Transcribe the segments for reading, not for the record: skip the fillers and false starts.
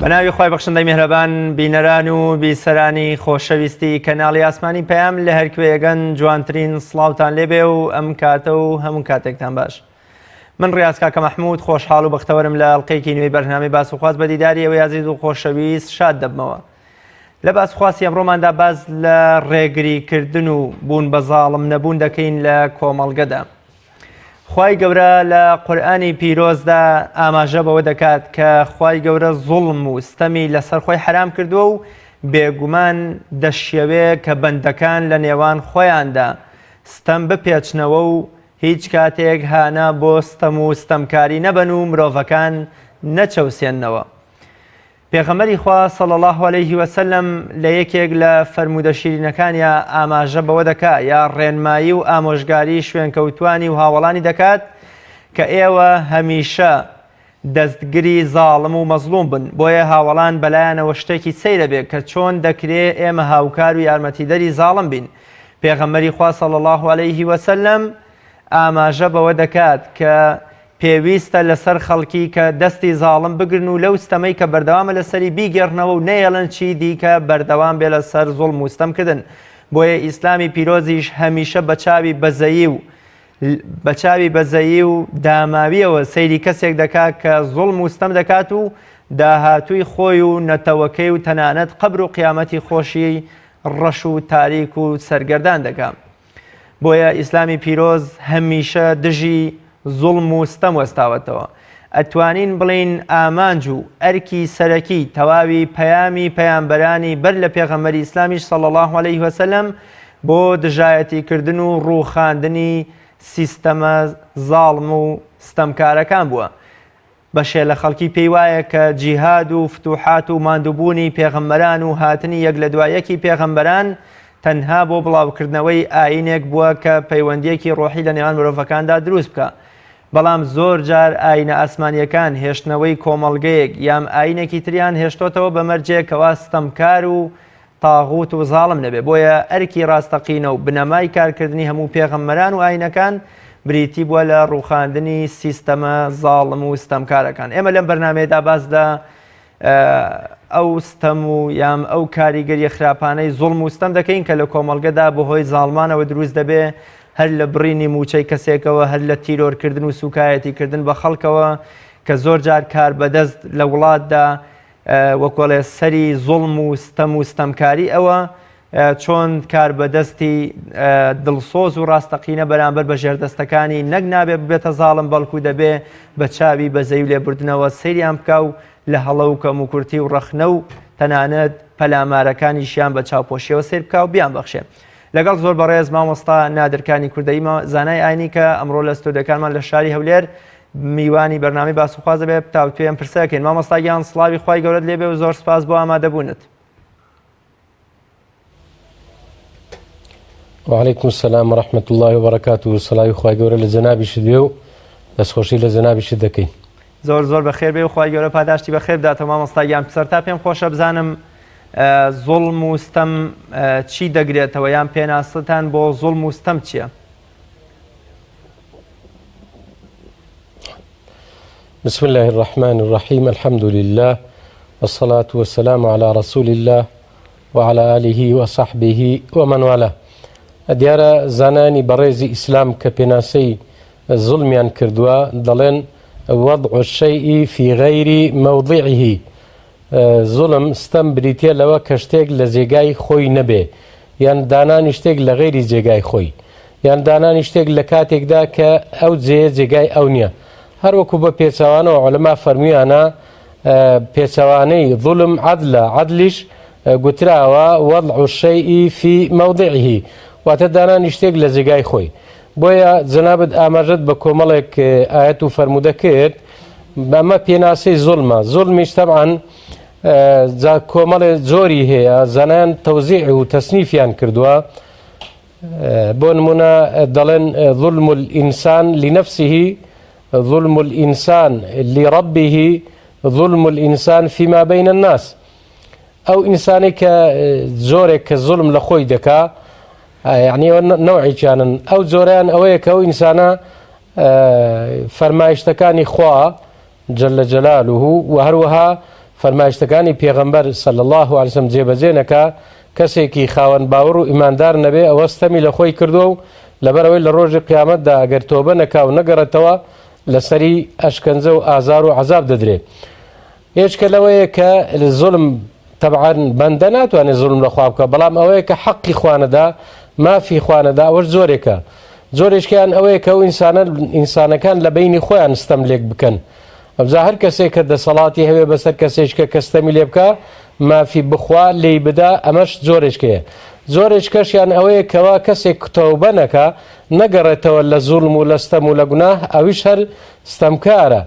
بەناوی خۆی بەخشندەی میهرەبان بینەران و بیسەرانی خۆشەویستی کەناڵی ئاسمانی پەیام لە هەرکوێیەگەن جوانترین سڵاوتان لێبێ و ئەم کاتە و هەموو کاتێکتان باش. من ڕاست کاکە مەحموود خۆشحاڵ و بەختەوەرم لە ئەڵقەیەکی نوێی بەرنامەی باسوخواست بە دیداری ئەوەی عەزیز و خۆشەویست شاد دەبمەوە. لە باسوخواستی ئەمڕۆماندا باز لە ڕێگریکردن و بوون بە زاڵم نەبوون دەکەین لە کۆمەڵگەدا. خوای گەورە لە قورئانی پیرۆزدا ئاماژە بەوە دەکات کە خوای گەورە زوڵم و ستەمی لەسەر خۆی حرام کردووە و بێگومان دەشێوێ کە بەندەکان لە نێوان خۆیاندا ستەم بپێچنەوە و هیچ کاتێک هانە بۆ ستەم و ستەمکاری نەبن و مرۆڤەکان نەچەوسێننەوە. پێغەمبەری خوا صلی الله علیه و سلم لە یەکێک لە فەرموودە شیرینەکانیە ئاماژە بەوە دەکات یا ڕێنمایی و ئامۆژگاری شوێنکەوتوانی و هاوڵانی دەکات کە ئێوە هەمیشە دەستگری زاڵم و مەزلوم بن، بۆیە هاوڵان بەلایەنەوە شتێکی سەیرە بێت کە چۆن دەکرێت ئێمە هاوکار و یارمەتیدەری زاڵم بین. پێغەمبەری خوا صلی الله علیه و سلم ئاماژە بەوە دەکات کە پێویستە لەسەر خەڵکی کە دەستی زاڵم بگرن و لەو ستەمەی کە بەردەوامە لەسەری بیگەڕنەوە و نەیەڵن چی دیکە بەردەوام بێ لەسەر زوڵم و ستەمکردن. بۆیە ئیسلامی پیرۆزیش هەمیشە بە چاوی بەزەیی و داماویەوە سەیری کەسێک دەکات کە زوڵم و ستەم دەکات و داهاتووی خۆی و نەتەوەکەی و تەنانەت قەبر و قیامەتی خۆشی ڕەش و تاریک و سەرگەردان دەکات. بۆیە ئیسلامی پیرۆز هەمیشە دژی زوڵم و ستەم وەستاوەتەوە. ئەتوانین بڵین ئامانج و ئەرکی سەرەکی تەواوی پەیامی پەیامبەرانی بەر لە پێغەمبەری ئیسلامیش صلی الله علیه و سلم بۆ دژایەتیکردن و ڕووخاندنی سیستەمە زاڵم و ستەمکارەکان بووە. بەشێ لە خەڵکی پێی وایە کە جیهاد و فتوحات و ماندووبوونی پێغەمبەران و هاتنی یەک لە دوایەکی پێغەمبەران تەنها بۆ بڵاوکردنەوەی ئاینێک بووە کە پەیوەندیەکی ڕۆحی لە نێوان مرۆڤەکاندا دروست بکە. بەڵام زۆر جار ئاینە ئاسمانیەکان هێشتنەوەی کۆمەڵگەیەک یام ئاینێکی تریان هێشتۆتەوە بە مەرجێکەوە ستەمکار و تاغوت و زاڵم نەبێ. بۆیە ئەرکی ڕاستەقینە و بنەمای کارکردنی هەموو پێغەمبەران و ئاینەکان بریتی بووە لە ڕووخاندنی سیستەمە زاڵم و ستەمکارەکان. ئێمە لەم بەرنامەیەدا باز لە ئەو ستەم و یام ئەو کاریگەریە خراپانەی زوڵم و ستەم دەکەین کە لە کۆمەڵگەدا بەهۆی زاڵمانەوە دروست دەبێ، هەر لە بڕینی موچەی کەسێکەوە، هەر لە تیرۆرکردن و سوکایەتیکردن بە خەڵکەوە کە زۆر جار کار بەدەست لە وڵاتدا وەکۆڵێ سەری زوڵم و ستەم و ستەمکاری ئەوە چۆن کار بەدەستی دڵسۆز و ڕاستەقینە بەرامبەر بە ژێردەستەکانی نەک نابێ ببێتە زاڵم، بەڵکو دەبێ بە چاوی بەزەی و لێبوردنەوە سەیریان بکە و لە هەڵە و کەم و کورتی و ڕەخنە و تەنانەت پەلامارەکانیشیان بە چاوپۆشیەوە سیر بکە و بیان بەخشێ. لەگەڵ زۆر بەڕێز مامۆستا نادرکانی کوردەیی زانای ئاینی کە ئەمڕۆ لە ستۆدیۆکانمان لە شاری هەولێر میوانی بەرنامەی باسوخواز دەبێت تاوتوێیان پرسەکەین. مامۆستا گیان سڵاوی خوای گەورەت لێبێ و زۆر سپاس بۆ ئامادەبوونت. وعليكم السلام ورحمة الله وبركاته. سڵاوی خوای گەورە لە جەنابیشت بێ و دەستخۆشی لە جەنابیشت دەکەین. زۆر بەخێر بێ و خوای گەورە پاداشتی بەخێر بداتەوە. مامۆستا گیان سەرتا پێم خۆشە بزانم زوڵم و ستەم چی دەگرێتەوە یان پێناسەتان بۆ زوڵم و ستەم چییە؟ بسم الله الرحمن الرحيم. الحمد لله والصلاة والسلام على رسول الله وعلى آله وصحبه ومن والاه. دیارە زانانی بەڕێزی ئیسلام کە پێناسەی زوڵمیان کردووە دەڵێن وضع الشيء في غير موضعه. زوڵم ستەم بریتە لەوە کە شتێک لە جێگای خۆی نەبێ، یان دانانی شتێک لە غەیری جێگای خۆی، یان دانانی شتێک لە کاتێکدا کە ئەو جێگای ئەو نییە. هەروەکو بە پێچەوانەوە عولەما فەرموویانە پێچەوانەی زوڵم عەدلە، عەدلیش گوتراوە وضع الشيء في موضعه، واتە دانانی شتێک لە جێگای خۆی. بۆیە جەنابەت ئاماژەت بە کۆمەڵێک ئاەت و فەرموودە کرد بەمە پێناسەی زوڵمە. زوڵمیش تەبعاً کۆمەڵێ زۆری هەیە، زانایان تەوزیع و تەسنیفیان کردووە. بۆ نمونە دەڵێن ظلم الإنسان لنفسه، ظلم الإنسان لربه، ظلم الإنسان فيما بين الناس. ئەو ئینسانی کە زۆرێک کە زوڵم لە خۆی دەکا، یعنی نەوعیانن ئەو زۆریان ئەوەیە کە ئەو ئینسانە فەرمایشتەکانی خوا جل جلاله و هەروەها فەرمایشتەکانی پێغەمبەر صلی الله علیه وسلم جێبەجێ نەکا کەسێکی خاوەن باوەڕ و ئیماندار نەبێ ئەوە ستەمی لە خۆی کردووە و لەبەرەوەی لە ڕۆژی قیامەتدا ئەگەر تۆبە نەکا و نەگەڕێتەوە لەسەری ئەشکەنجە و ئازار و عەزاب دەدرێت. هێچکە لەوەیە کە زوڵم طبعاً بەندە ناتوانێت زوڵم لە خوا بکە، بەڵام ئەوەیە کە حەقی خوانەدا مافی خوانەدا ئەوەش زۆرێکە. زۆرێشکیان ئەوەیە کە ئەو ئینسانەکان لە بینی خۆیان ستەم لێک بکەن. ئەبزا هەر کەسێک کە دەسەڵاتی هەوێ بەسەر کەسێککە کە ستەمی لێ بکە مافی بخوا لێی بدا، ئەمەش زۆرێشکەیە. زۆرێشکەشیان ئەوەیە کەوا کەسێک تەوبە نەکا نەگەڕێتەوە لە زوڵم و لە ستەم و لە گوناه، ئەویش هەر ستەمکارە.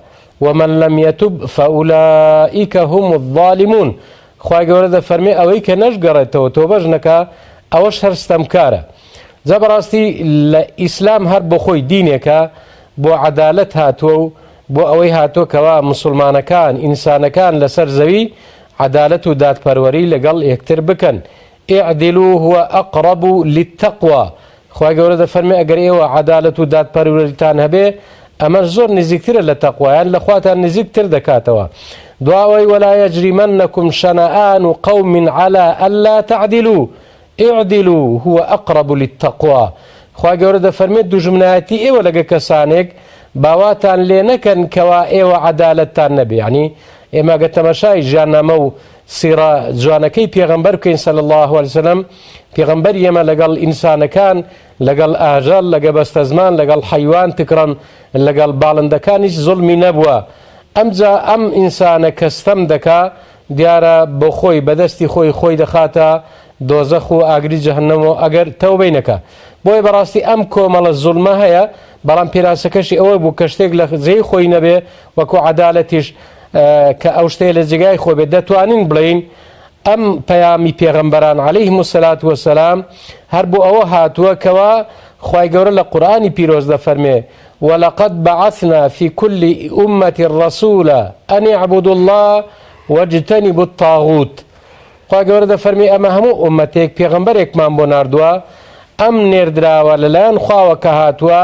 ومن لم يتب فأولئك هم الظالمون. خوای گەورە دەفەرمێ ئەوەی کە نەشگەڕێتەوە تۆبەش نەکا ئەوەش هەر ستەمکارە. جا بەڕاستی لە ئیسلام هەر بۆ خۆی دینێکە بۆ عەدالەت هاتووە و بۆ ئەوەی هاتووە کەوا مسلمانەکان ئینسانەکان لەسەر زەوی عەدالەت و دادپەروەری لەگەڵ یەکتر بکەن. ئیعدلوا هو ئەقرەب للتەقوا. خوای گەورە دەفەرمێ ئەگەر ئێوە عەدالەت و دادپەروەریتان هەبێ ئەمەش زۆر نزیکترە لە تەقوایان لە خواتان نزیکتر دەکاتەوە. دواوەی ولا يجرمنكم شنآن قوم على ألا تعدلوا اعدلوا هو أقرب للتقوى. خوای گەورە دەفەرمێت دوژمنایەتی ئێوە لەگە کەسانێک باواتان لێ نەکەن کەوا ئێوە عەدالەتتان نەبێ. یعنی ئێمە گە تەماشای ژیاننامە و سیرە جوانەکەی پێغەمبەر بکەین صلی الله علیه وسلم. پێغەمبەر ئێمە لەگەڵ ئینسانەکان لەگەڵ ئاژەڵ لەگە بەستەزمان لەگەڵ حەیوان تکڕەن لەگەڵ باڵندەکانیش زوڵمی نەبووە. ئەمجا ئەم ئینسانە کە ستەم دەکا دیارە بۆ خۆی بەدەستی خۆی دەخاتە دۆزەخ و ئاگری جەهەنەمەوە ئەگەر تەوبەی نەکا. بۆیە بەڕاستی ئەم کۆمەڵە زوڵمە هەیە، بەڵام پێراسەکەشی ئەوە بوو کە شتێک لە جێی خۆی نەبێ وەکو عەدالەتیش کە ئەو شتەیە لە جێگای خۆ بێت. دەتوانین بڵین ئەم پەیامی پێغەمبەران عەلەیهیم السەلات وەسەلام هەر بۆ ئەوە هاتووە کەوا خوای گەورە لە قورئانی پیرۆز دەفەرمێ ولقد بعثنا في كل أمة رسولا أن اعبدوا الله واجتنبوا الطاغوت. خوای گەورە دەفەرمێ ئەمە هەموو ئومەتێک پێغەمبەرێکمان بۆ ناردووە، ئەم نێردراوە لەلایەن خواوە کە هاتووە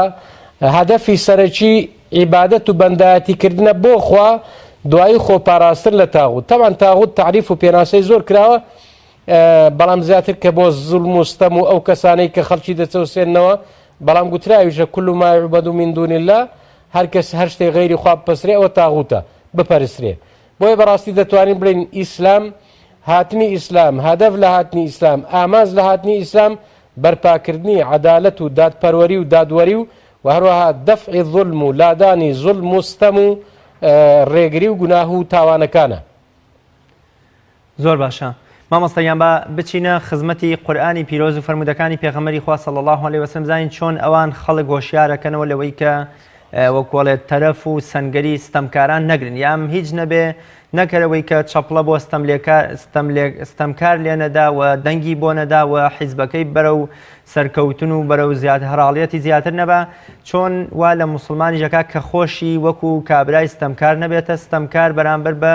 هەدەفی سەرەکی عیبادەت و بەندایەتیکردنە بۆ خوا، دوایی خۆپاراستن لە تاغوت. طبعا تاغوت تعریف و پێناسەی زۆر کراوە، بەڵام زیاتر کە بۆ زوڵم و ستەم و ئەو کەسانەی کە خەڵکی دەچەوسێنەوە، بەڵام گوتراویشە كل ما يعبد من دون الله، هەر کەس هەر شتێک غەیری خوا بپەسرێ ئەوە تاغوتە بپەرسترێ. بۆیە بەڕاستی دەتوانین بڵین ئیسلام، هاتنی ئیسلام، هەدەف لە هاتنی ئیسلام، ئاماز لە هاتنی ئیسلام بەرپاکردنی عەدالەت و دادپەروەری و دادوەری و هەروەها دەفعی ظوڵم و لادانی ظوڵم و ستەم و ڕێگری و گوناه و تاوانەکانە. زۆر باشە. مامۆستایان بە بچینە خزمەتی قورئانی پیرۆز و فەرمودەکانی پێغەمبەری خوا صلی الله علیه وسلم زانین چۆن ئەوان خەڵک هۆشیارەکەنەوە لەوەی کە وەکوڵێت تەرەف و سەنگەری ستەمکاران نەگرن، یام هیچ نەبێ نەکەرەوەی کە چەپڵە بۆ ستەمکار لێ نەدا و دەنگی بۆ نەدا و حیزبەکەی بەرە و سەرکەوتن و بەرە و هەراڵیەتی زیاتر نەبا، چۆن وا لە موسڵمانی ژەکە کە خۆشی وەکو کابرای ستەمکار نەبێتە ستەمکار بەرامبەر بە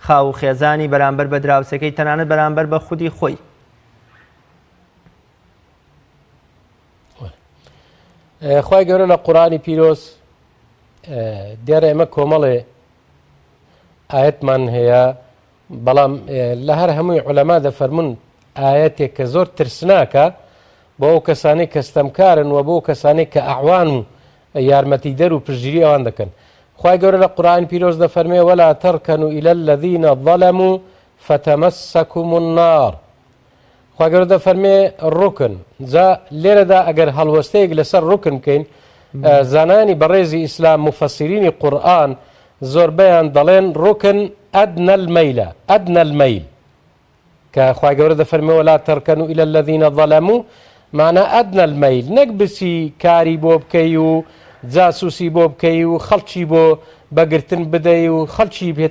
خاو خێزانی، بەرامبەر بە دراوسەکەی، تەنانەت بەرامبەر بە خودی خۆی. خوای گەورە لە قورئانی پیرۆز دیارە ئێمە کۆمەڵێ ئاەتمان هەیە، بەڵام لە هەر هەمووی عولەما دەفەرمون ئاەتێک کە زۆر ترسناکە بۆ ئەو کەسانەی کە ستەمکارن و بۆ کەسانەی کە ئەعوان و یارمەتی دەر و پشتگیری ئەوان دەکەن. خوای گەورە لە قورئانی پیرۆز دەفەرمێ ولا تركنوا إلى الذين ظلموا فتمسكم النار. خوای گەورە دەفەرمێ ڕوکن. جا لێرەدا ئەگەر هەڵوەستەیەک لەسەر ڕوکن بکەین، زانانی بەڕێزی ئیسلام مفەسرینی قورئان زۆربەیان دەڵێن ڕوکن ئەدنە المەیلە، ئەدنە المەیل، کە خوای گەورە دەفەرمێ ولا تركنوا إلى الذين ظلموا معنى ئەدنە المەیل، نەک بسی کاری بۆ بکەی و جاسوسی بۆ بکەی و خەڵکی بۆ بەگرتن بدەی و خەڵکی پێ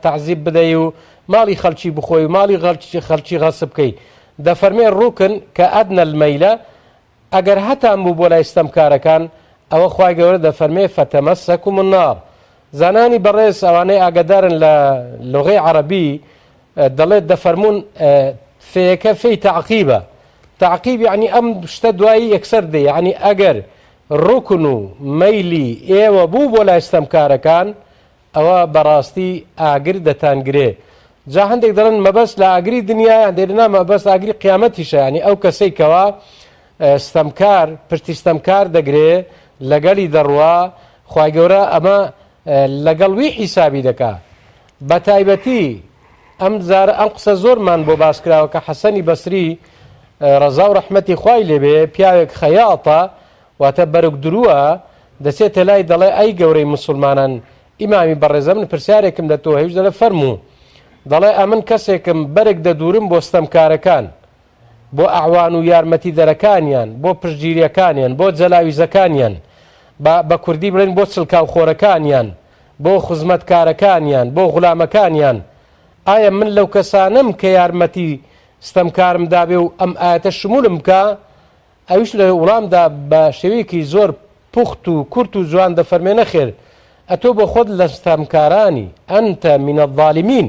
تەعزیب بدەی و ماڵی خەڵکی بخۆی و ماڵی خەڵکی غەسب بکەی. دەفەرمێ ڕوکن کە ئەدنە المەیلە، ئەگەر هەتان بوو بۆ لای ستەمکارەکان ئەوە خوای گەورە دەفەرمێ فتەمەسەکم النار. زانانی بەڕێز ئەوانەی ئاگادارن لە لغەی عەرەبی دەڵێت دەفەرمون فێیەکە فێی تەعقیبە. تەعقیب یعنی ئەم شتە دوایی یەکسەر دێ، یعنی ئەگەر ڕوکن و مەیلی ئێوە بوو بۆ لای ستەمکارەکان ئەوە بەڕاستی ئاگر دەتانگرێ. جا هەندێک دەڵێن مەبەست لە ئاگری دنیایان دێرنا مەبەست ئاگری قیامەتیشە، ینی ئەو کەسەی کەوا ستەمکار پشتی ستەمکار دەگرێ لەگەڵی دەڕوا خوای گەورە ئەمە لەگەڵ وی حیسابی دەکا. بە تایبەتی ئەم قسە زۆرمان بۆ باس کراوە کە حەسەنی بەسری ڕەزا و ڕەحمەتی خوای لێبێ پیاوێک خەیاڵتە واتە بەرگ درووە دەچێتە لای دەڵێ ئەی گەورەی مسلمانان ئیمامی بەڕێزە من پرسیارێکم لە تۆ هێوش دەڵێ فەرموو دەڵێ ئەمن کەسێکم بەرگ دەدورم بۆ ستەمکارەکان بۆ ئەعوان و یارمەتی دەرەکانیان بۆ پشتگیریەکانیان بۆ جەلاویزەکانیان بە کوردی بڵێن بۆ چڵکاو خۆرەکانیان بۆ خزمەتکارەکانیان بۆ غولامەکانیان ئایا من لەو کەسانم کە یارمەتی ستەمکارم دابێ و ئەم ئاەتە شمولم بکە ئەویش لە وڵامدا بە شێوەیەکی زۆر پوخت و کورت و جوان دەفەرمێ نەخێر ئەتۆ بۆ خۆت لە ستەمکارانی ئەنتە منە الظالمین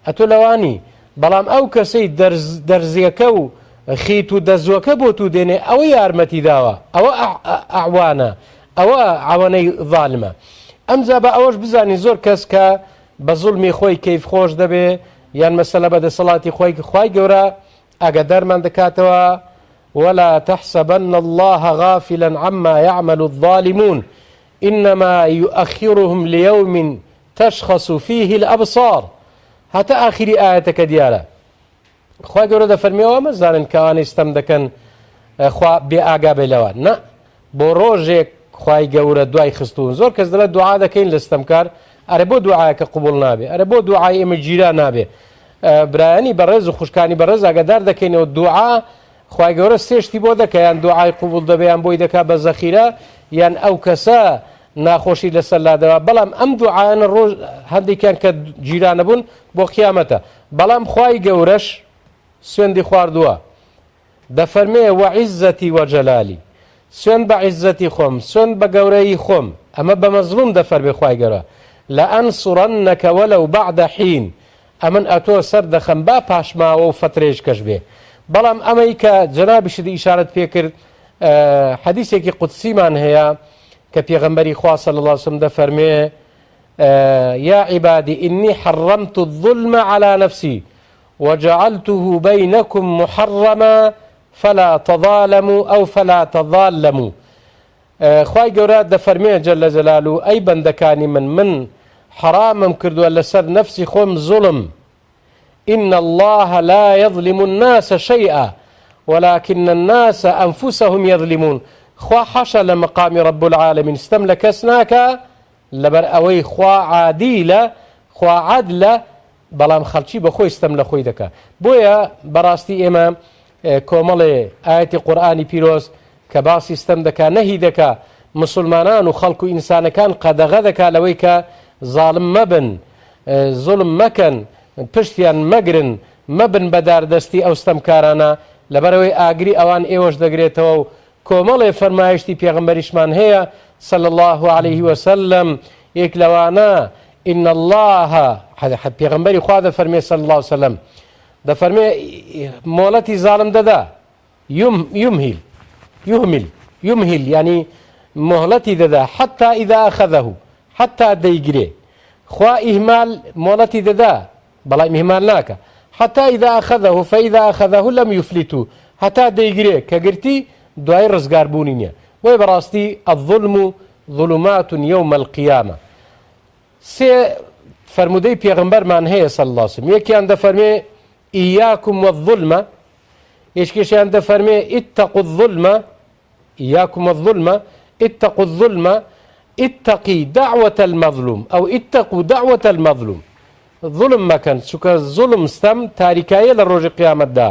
ئەتۆ لەوانی بەڵام ئەو کەسەی دەرزیەکە و خیت و دەزوەکە بۆ تو دێنێ ئەوە یارمەتی داوە ئەوە ئەعوانە ئەوە عەوەنەی ظالمە. ئەمجا بە ئەوەش بزانی زۆر کەس کە بە زوڵمی خۆی کەیف خۆش دەبێ یان مەسەلە بەدەسەڵاتی خۆی خوای گەورە ئاگادارمان دەکاتەوە ولا تحسبن الله غافلا عما يعمل الظالمون إنما يؤخرهم ليوم تشخص فيه الأبصار هەتا ئاخری ئاەتەکە دیارە. خوای گەورە دەفەرمیەوە مەزانن کەوانەی ستەم دەکەن خوا بێ ئاگا بێ لەوان نە بۆ ڕۆژێک خوای گەورە دوای خستون زۆر کەس دەڵێت دوعا دەکەین لە ستەمکار ئەرە بۆ دوعایەکە قوبوڵ نابێ ئەرە بۆ دوعای ئێمە گیرا نابێ. برایانی بەڕێز و خوشکانی بەڕێز ئاگادار دەکەینەوە دوعا خوای گەورە سێشتی بۆ دەکە یان دوعای قوبوڵ دەبێیان بۆی دەکا بە زەخیرە یان ئەو کەسە ناخۆشی لەسەر لادەوە بەڵام ئەم دوعایانە ڕۆژ هەندێکیان کە گیرانە بوون بۆ قیامەتە بەڵام خوای گەورەش سوێندی خواردووە دەفەرمێ وەعیزەتی وەجەلالی سوێن بە عیزەتی خۆم سوێن بە گەورەی خۆم ئەمە بە مەزلوم دەفەرمێ خوای گەورە لەئەنسوڕەنەکە وەلەو بەعدە حین ئەمن ئەتۆ سەر دەخەم با پاشماوە و فترێژ کەش بێ. بەڵام ئەمەی کە جەنابیشت ئیشارەت پێ کرد حەدیثێکی قودسیمان هەیە کە پێغەمبەری خوا صلی الله علیه وسلم دەفەرمێ یا عبادی ئینی حەڕەمت الظلم على نفسي وجعلته بينكم محرما فلا تظالموا أو فلا تظالموا. خوای گەورە دەفەرمێ جەل جەلالو ئەی بەندەکانی من حرامم کردووە لەسەر نفسی خۆم زوڵم إن الله لا يظلم الناس شيئا ولكن الناس أنفسهم يظلمون. خوا حەشە لە مەقامی رب العالمین ستەم لە کەس ناکە لەبەر ئەوەی خوا عادیلە خوا عەدلە بەڵام خەڵکی بە خۆی ستەم لە خۆی دەکا. بۆیە بەڕاستی ئێمە کۆمەڵێ ئاەتی قورئانی پیرۆز کە باسی ستەم دەکا نەهی دەکا مسلمانان و خەڵک و ئینسانەکان قەدەغە دەکا لەوەی کە زاڵم مەبن زوڵم مەکەن پشتیان مەگرن مەبن بەداردەستی ئەو ستەمکارانە لەبەرەوەی ئاگری ئەوان ئێوەش دەگرێتەوە و کۆمەڵێ فەرمایشتی پێغەمبەریشمان هەیە صلى الله عليه وسلم یەک لەوانە إن الله پێغەمبەری خوا دەفەرمێ صلى الله عليه وسلم دەفەرمێ مۆڵەتی زاڵم دەدا يمهل يعني مهلەتی دەدا حتى إذا أخذه حتى دەیگرێ خوا ئیهمال مۆڵەتی دەدا بەڵام ئیهمال ناکە حتى إذا أخذه فإذا أخذه لم يفلتوا حتى دەیگرێ کە گرتی دوای ڕزگار بوونی نییە. وی بەڕاستی الظلم ظلمات يوم القيامة. سێ فەرمودەی پێغەمبەرمان هەیە صلی الله عليه وسلم یەکیان دەفەرمێ إياكم والظلم یەکێکیان دەفەرمێ اتقوا الظلم إياكم والظلم اتقوا الظلم اتقي دعوة المظلوم أو اتقوا دعوة المظلوم. ظلم مەکەن چونکە ظلم ستەم تاریکایە لە ڕۆژی قیامەتدا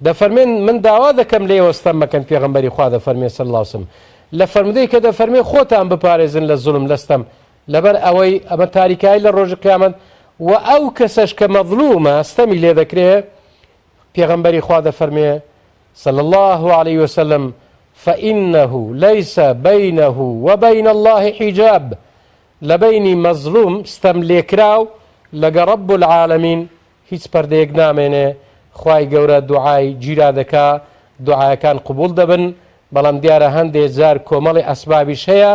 دەفەرمێن من داوا دەکەم لێوە ستەم مەکەن پێغەمبەری خوا دەفەرمێ صلی الله عليه وسلم لە فەرمودەی کە دەفەرمێ خۆتان بپارێزن لە ظلم لە ستەم لەبەر ئەوەی ئەمە تاریکایی لە ڕۆژی قیامەت و ئەو کەسەش کە مەظلومە ستەمی لێ دەکرێ پێغەمبەری خوا دەفەرمێ صلى الله عليه وسلم فإنه ليس بينه وبين الله حجاب لبيني مظلوم ستەم لێکراو لەگە رب العالمین هیچ پەردەیەک نامێنێ. خوای گەورە دوعای گیرا دەکا دوعایەکان قبول دەبن بەڵام دیارە هەندێک جار کۆمەڵی ئەسبابیش هەیە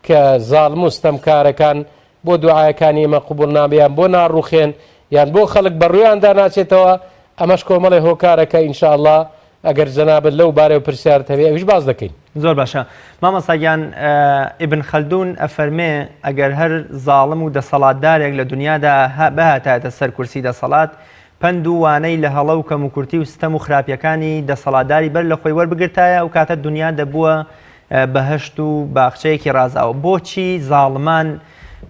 کە زاڵم و ستەمکارەکان بۆ دوعایەکانی ئێمە قبول نابیان بۆ ناڕوخێن یان بۆ خەڵک بەڕوویاندا ناچێتەوە ئەمەش کۆمەڵی هۆکارەکە ئینشاءالله ئەگەر جەنابەت لەو بارەوە پرسیارت هەبێ ئەویش باز دەکەین. زۆر باشە مامەساگیان ئیبن خەلدون ئەفەرمێ ئەگەر هەر زاڵم و دەسەڵاتدارێک لە دنیادا بەهاتایەتە سەر کورسی دەسەڵات پند و وانەی لە هەڵە و کەم و کورتی و ستەم و خراپیەکانی دەسەڵاتداری بەر لە خۆی وەربگرتایە و کاتە دنیا دەبووە بەهشت و باخچەیەکی ڕازاوە. بۆچی زاڵمان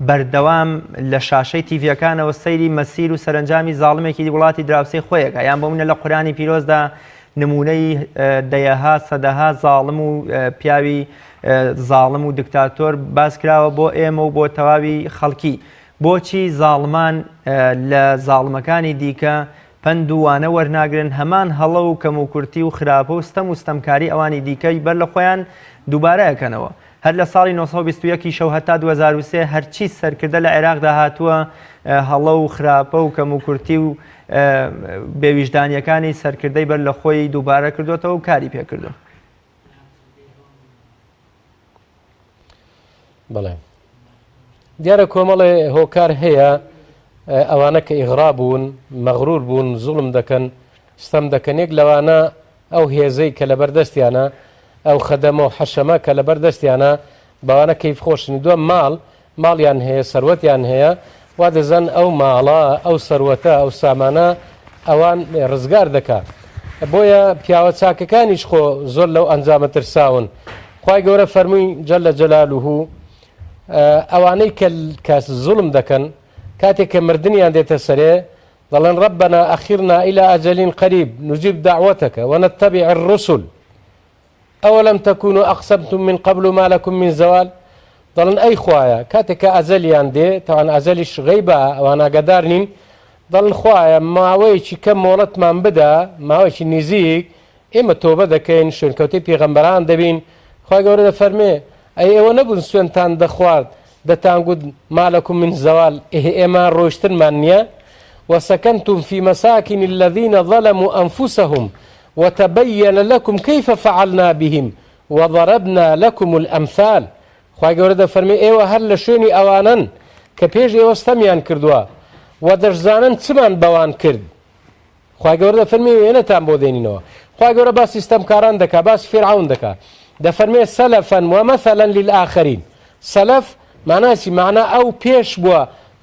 بەردەوام لە شاشەی تیڤیەکانەوە سەیری مەسیر و سەرنجامی زاڵمێکی وڵاتی دراوسەی خۆیەکە یان بۆ منە لە قورآنی پیرۆزدا نمونەی دەیەها سەدەها زاڵم و پیاوی زاڵم و دکتاتۆر باس کراوە بۆ ئێمە و بۆ تەواوی خەڵکی. بۆچی زاڵمان لە زاڵمەکانی دیکە پند و وانە وەرناگرن هەمان هەڵە و کەم و کورتی و خراپە و ستەم و ستەمکاری ئەوانی دیکەی بەر لە خۆیان دووبارە ئەکەنەوە. هەر لە ساڵی 1920 شەو هەتا 2023 هەرچی سەرکردە لە عێراقدا هاتووە هەڵە و خراپە و کەم و کورتی و بێویژدانیەکانی سەرکردەی بەر لە خۆی دووبارە کردوێتەوە و کاری پێکردو. بەڵێ دیارە کۆمەڵێ هۆکار هەیە ئەوانە کە ئیغرا بوون مەغرور بوون زوڵم دەکەن ستەم دەکەن یەک لەوانە ئەو هێزەی کە لە بەردەستیانە ئەو خەدەمە و حەشەمە کە لە بەردەستیانە بەوانە کەیف خۆشنی دووە ماڵیان هەیە سەروەتیان هەیە وا دەزان ئەو ماڵە ئەو سەروەتە ئەو سامانە ئەوان ڕزگار دەکات بۆیە پیاوە چاکەکانیش خۆ زۆر لەو ئەنجامە ترساون. خوای گەورە فەرمووی جەلە جەلالوهو ئەوانەی کە زوڵم دەکەن کاتێک کە مردنیان دێتە سەرێ دەڵێن ربنا أخرنا إلى أجل قريب نجيب دعوتك ونتبع الرسل أولم تكونوا أقسمتم من قبل ما لكم من زوال. دەڵێن ئەی خوایە کاتێک کە ئەزەلیان دێ تاوان ئەزەلیش غەیبە ئەوان ئاگادار نین دەڵێن خوایە ماوەیەکی کەم مۆڵەتمان بدە ماوەیەکی نزیک ئێمە تۆبە دەکەین شوێنکەوتەی پێغەمبەران دەبین. خوای گەورە دەفەرمێ ئەی ئێوە نەبوون سوێنتان دەخوارد دەتانگوت مالەکم من زەوال ئێمە ڕۆیشتنمان نییە وسكنتم في مساكن الذين ظلموا أنفسهم وتبين لكم كيف فعلنا بهم وضربنا لكم الأمثال. خوای گەورە دەفەرمێ ئێوە هەر لە شوێنی ئەوانن کە پێش ئێوە ستەمیان کردووە و دەشزانن چمان بەوان کرد. خوای گەورە دەفەرمێ وێنەتان بۆ دێنینەوە. خوای گەورە باسی ستەمکاران دەکا باسی فێرعەون دەکا دەفەرمێ سەلەفەن ومەثەلەن للآخەرین. سەلەف معناسی معنە ئەو پێش بووە